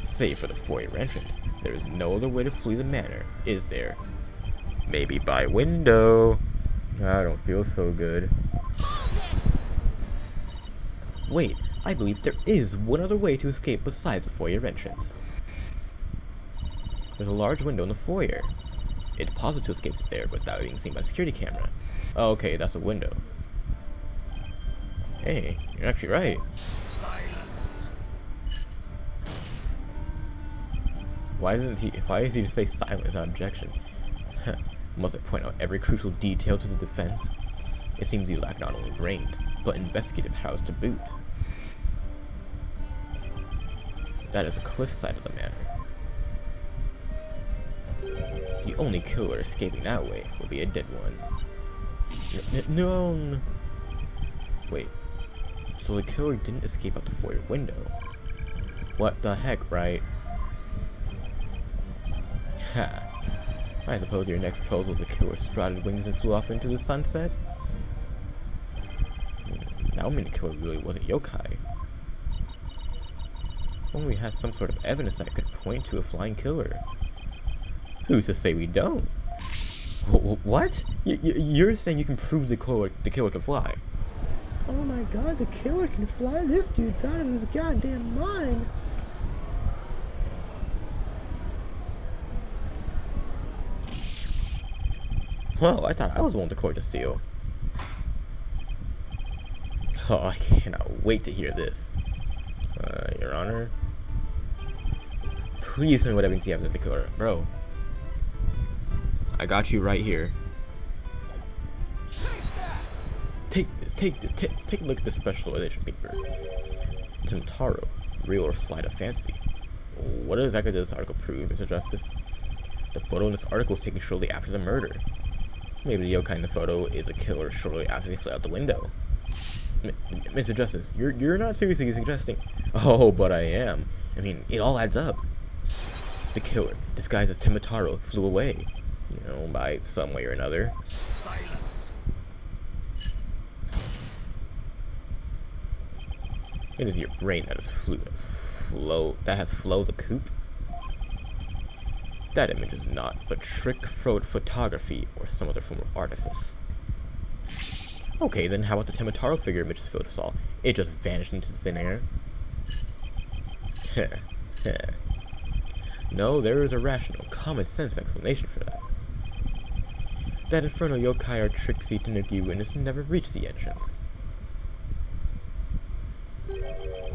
Save for the foyer entrance, there is no other way to flee the manor, is there? Maybe by window. I don't feel so good. Wait, I believe there is one other way to escape besides the foyer entrance. There's a large window in the foyer. It's possible to escape there without being seen by the security camera. Oh, okay, that's a window. Hey, you're actually right. Silence. Why is he to say silent without objection? Must I point out every crucial detail to the defense? It seems you lack not only brains, but investigative powers to boot. That is the cliffside of the manor. The only killer escaping that way will be a dead one. No. Wait. So the killer didn't escape out the foyer window. What the heck, right? Ha. I suppose your next proposal is the killer sprouted wings and flew off into the sunset? That would mean the killer really wasn't yokai. Only we have some sort of evidence that could point to a flying killer. Who's to say we don't? What? You're saying you can prove the killer can fly? Oh my god, the killer can fly? This dude's out of his goddamn mind. Well, I thought I was the one with the cord to steal. Oh, I cannot wait to hear this. Your Honor? Please tell me what evidence you have of the killer. Bro. I got you right here. Take a look at this special edition paper. Tentaro, real or flight of fancy. What exactly does this article prove, Mr. Justice? The photo in this article was taken shortly after the murder. Maybe the yokai in the photo is a killer shortly after they fled out the window. Mr. Justice, you're not seriously suggesting... Oh, but I am. I mean, it all adds up. The killer, disguised as Tentaro, flew away. You know, by some way or another. Silence. It is your brain that has flow the coop. That image is not but trick photography or some other form of artifice. Okay, then how about the Tentaro figure Mrs. Fields saw? It just vanished into thin air. No, there is a rational, common sense explanation for that. That infernal yokai or tricksy Tanuki witness never reached the entrance.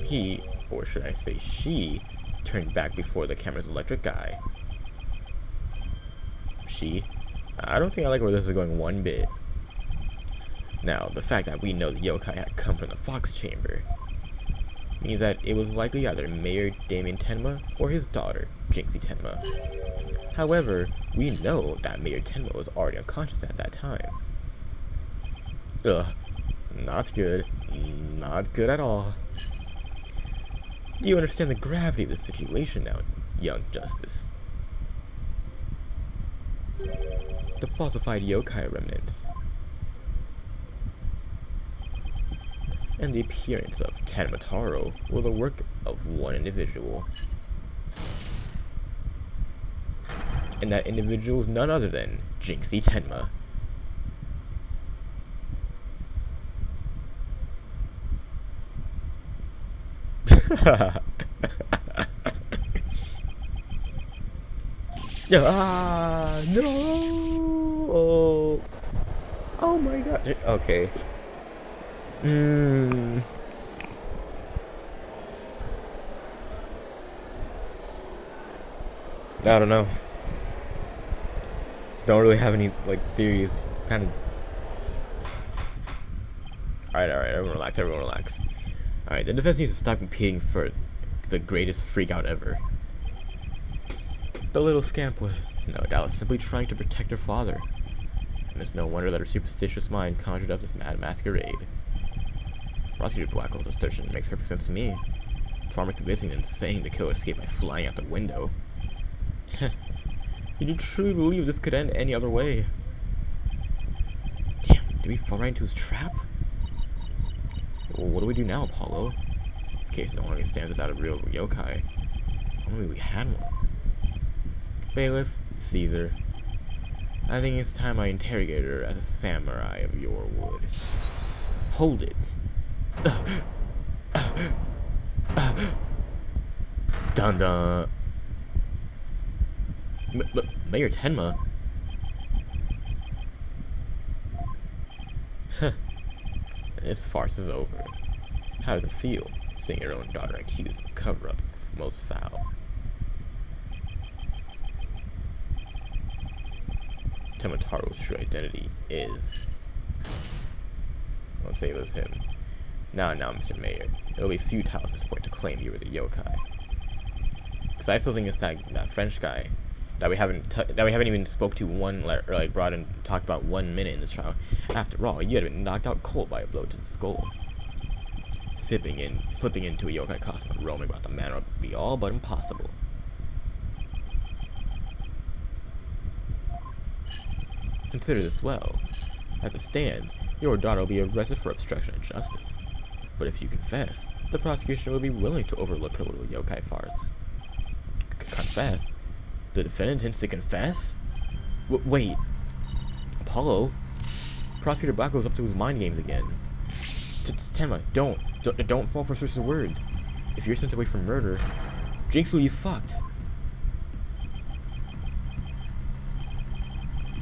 He, or should I say she, turned back before the camera's electric eye. She? I don't think I like where this is going one bit. Now, the fact that we know the yokai had come from the Fox Chamber means that it was likely either Mayor Damien Tenma or his daughter, Jinxie Tenma. However, we know that Mayor Tenma was already unconscious at that time. Ugh, not good. Not good at all. Do you understand the gravity of the situation now, young Justice? The falsified yokai remnants and the appearance of Tentaro were the work of one individual. And that individual is none other than Jinxie Tenma. No! Oh my god. Okay. I don't know. Don't really have any theories. Kind of. Alright, everyone relax. Alright, the defense needs to stop competing for the greatest freakout ever. The little scamp was, no doubt, simply trying to protect her father. And it's no wonder that her superstitious mind conjured up this mad masquerade. Prosecutor Blackwell's assertion makes perfect sense to me. Far more convincing than saying the killer escaped by flying out the window. Did you truly believe this could end any other way? Damn, did we fall right into his trap? Well, what do we do now, Apollo? In case no longer stands without a real yokai. Only we had one. Bailiff, Caesar. I think it's time I interrogate her as a samurai of your wood. Hold it. Dun dun. Mayor Tenma? This farce is over. How does it feel, seeing your own daughter accused of cover-up most foul? Temataro's true identity is... Let's say it was him. Now, Mr. Mayor, it'll be futile at this point to claim you were the yokai. Because I still think it's that French guy that we haven't even spoke to brought and talked about 1 minute in this trial. After all, you had been knocked out cold by a blow to the skull. Slipping into a yokai costume and roaming about the manor would be all but impossible. Consider this well. As it stands, your daughter will be arrested for obstruction of justice. But if you confess, the prosecution would be willing to overlook her little yokai farce. Confess? The defendant intends to confess? Wait. Apollo? Prosecutor Black goes up to his mind games again. Tenma, don't fall for Cersei's words. If you're sent away for murder, Jinx will be fucked.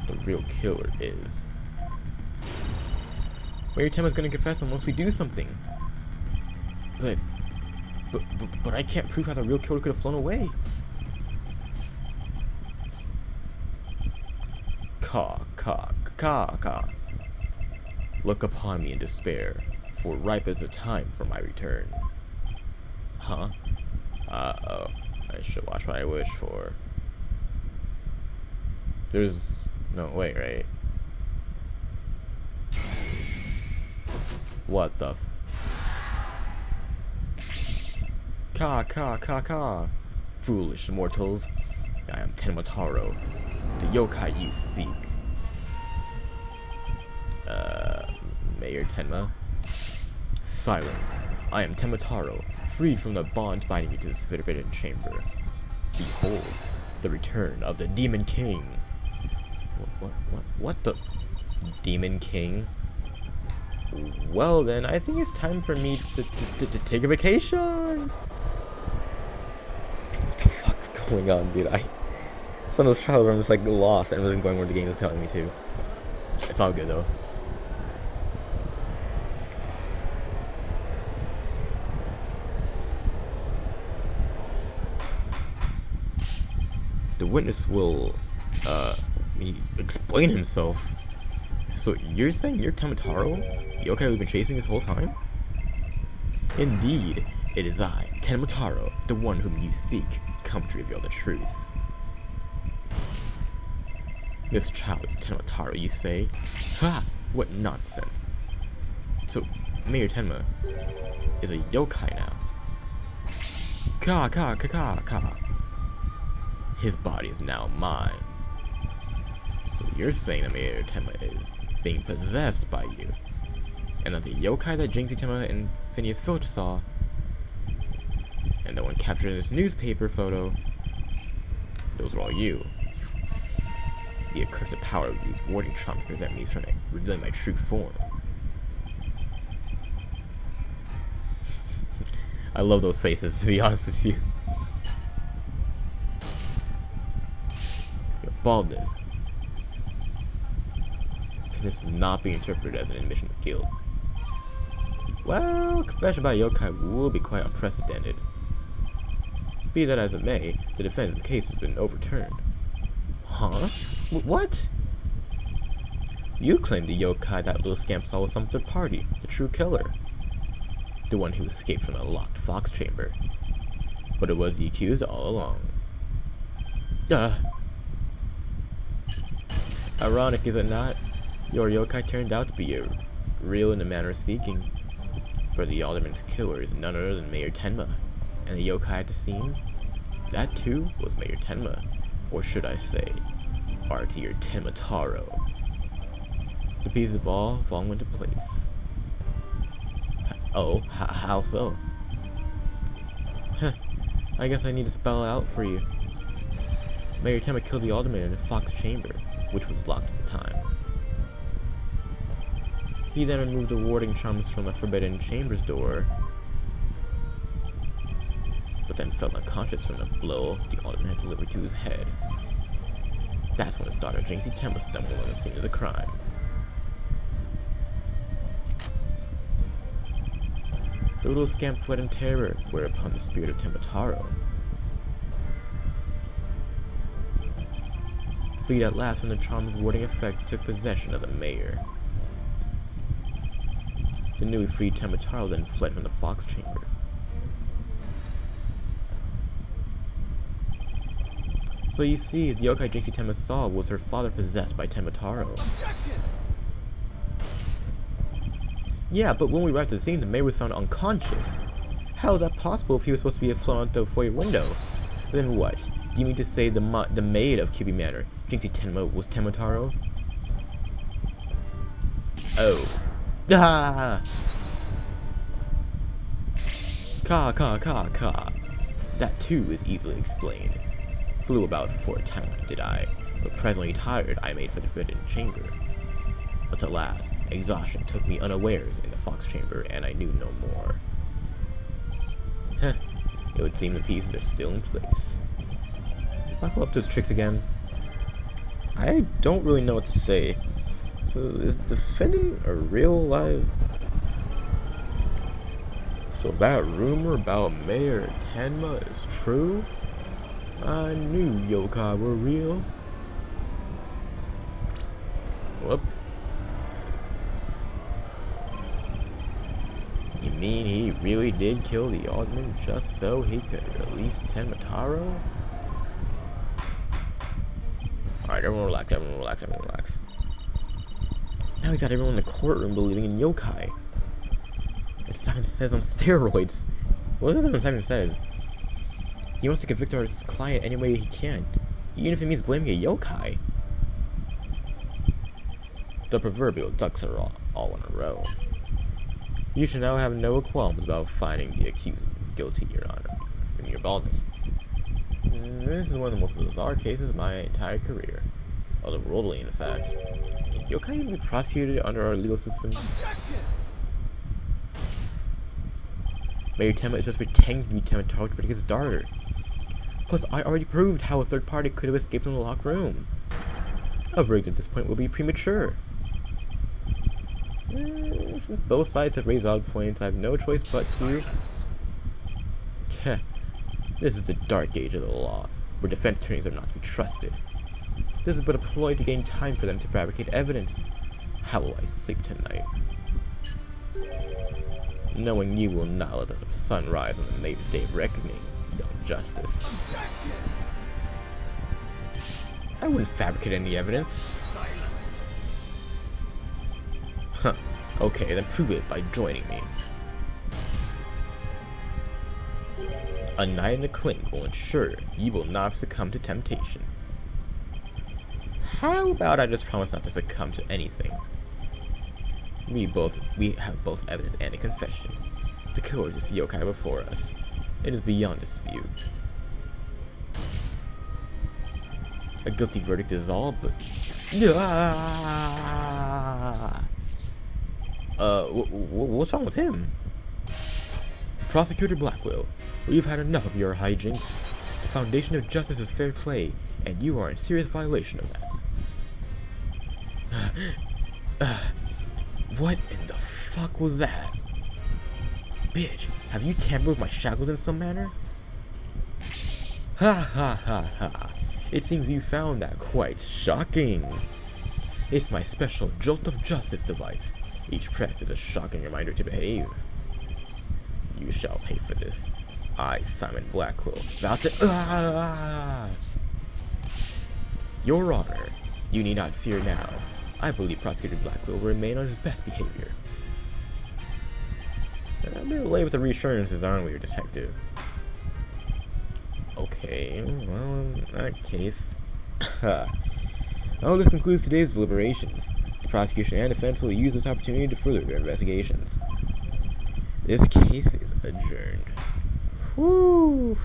The real killer is... Mayor Tenma's gonna confess unless we do something. But I can't prove how the real killer could have flown away. Caw. Look upon me in despair, for ripe is the time for my return. Huh? Uh-oh. I should watch what I wish for. There's no way, right? What the Caw. Foolish mortals. I am Tenma Taro, the yokai you seek. Mayor Tenma? Silence. I am Tenma Taro, freed from the bonds binding me to this forbidden chamber. Behold, the return of the Demon King. What the? Demon King? Well then, I think it's time for me to take a vacation! What the fuck's going on, dude? It's one of those trials where I'm just like lost and wasn't going where the game is telling me to. It's all good though. The witness will, explain himself. So you're saying you're Tenma Taro? The yokai we've been chasing this whole time? Indeed, it is I, Tenma Taro, the one whom you seek, come to reveal the truth. This child is Tenma Taro, you say? Ha! What nonsense. So, Mayor Tenma is a yokai now. Ka. His body is now mine. So you're saying that Mayor Tenma is being possessed by you, and that the yokai that Jinxie Tenma and Phineas Filch saw, and the one captured in this newspaper photo, those were all you. The accursed power of these warding charms to prevent me from revealing my true form. I love those faces, to be honest with you. Your baldness. This is not being interpreted as an admission of guilt. Well, confession by yokai will be quite unprecedented. Be that as it may, the defense's case has been overturned. Huh? What? You claim the yokai that little scamp saw was some third party, the true killer. The one who escaped from the locked fox chamber. But it was the accused all along. Ironic, is it not? Your yokai turned out to be real in a manner of speaking. For the alderman's killer is none other than Mayor Tenma. And the yokai at the scene? That too was Mayor Tenma. Or should I say, Artie or Tenma Taro. The pieces of all fall into place. Oh, how so? Huh, I guess I need to spell it out for you. Mayor Tenma killed the alderman in the fox chamber, which was locked at the time. He then removed the warding charms from the forbidden chamber's door, but then fell unconscious from the blow the alderman had delivered to his head. That's when his daughter Jinxie Tenma stumbled on the scene of the crime. The little scamp fled in terror, whereupon the spirit of Tenma Taro freed at last when the charm's warding effect took possession of the mayor. The newly freed Tenma Taro then fled from the fox chamber. So you see, the yokai Jinxie Tenma saw was her father possessed by Tenma Taro. Objection! Yeah, but when we arrived at the scene, the mayor was found unconscious. How is that possible if he was supposed to be flown out the foyer window? Then what? Do you mean to say the maid of QB Manor, Jinxie Tenma, was Tenma Taro? Oh. Ah! Ka. That too is easily explained. Flew about for a time, did I, but presently tired I made for the forbidden chamber. But at last, exhaustion took me unawares in the fox chamber, and I knew no more. Heh, it would seem the pieces are still in place. Buckle up to his tricks again. I don't really know what to say. So, is the defendant a real live? So that rumor about Mayor Tenma is true? I knew yokai were real. Whoops. You mean he really did kill the alderman just so he could release Tenmataro? Alright, everyone relax. Now he's got everyone in the courtroom believing in yokai. As Simon says, on steroids. What is it Simon says? He wants to convict our client any way he can, even if it means blaming a yokai. The proverbial ducks are all in a row. You should now have no qualms about finding the accused guilty, Your Honor. In your baldness. This is one of the most bizarre cases of my entire career. Otherworldly, in fact. Can yokai even be prosecuted under our legal system? Objection! Mayor Tenma is just pretending to be Tenmataro to protect his daughter. Plus, I already proved how a third party could have escaped from the locked room. A verdict at this point will be premature. Since both sides have raised odd points, I have no choice but to... This is the dark age of the law, where defense attorneys are not to be trusted. This is but a ploy to gain time for them to fabricate evidence. How will I sleep tonight? Knowing you will not let the sun rise on the May's day of reckoning, young justice. Objection! I wouldn't fabricate any evidence. Silence! Huh. Okay, then prove it by joining me. A night in the clink will ensure you will not succumb to temptation. How about I just promise not to succumb to anything? We have both evidence and a confession. The killer is this yokai before us. It is beyond dispute. A guilty verdict is all, but... What's wrong with him? Prosecutor Blackwell, we've had enough of your hijinks. The foundation of justice is fair play, and you are in serious violation of that. What in the fuck was that? Bitch, have you tampered with my shackles in some manner? Ha. It seems you found that quite shocking. It's my special jolt of justice device. Each press is a shocking reminder to behave. You shall pay for this. I, Simon Blackwell, vow to... Your Honor, you need not fear now. I believe Prosecutor Blackwell will remain on his best behavior. A bit late with the reassurances, aren't we, detective? Okay, well, in that case... Well, this concludes today's deliberations. The prosecution and defense will use this opportunity to further their investigations. This case is adjourned. Whew.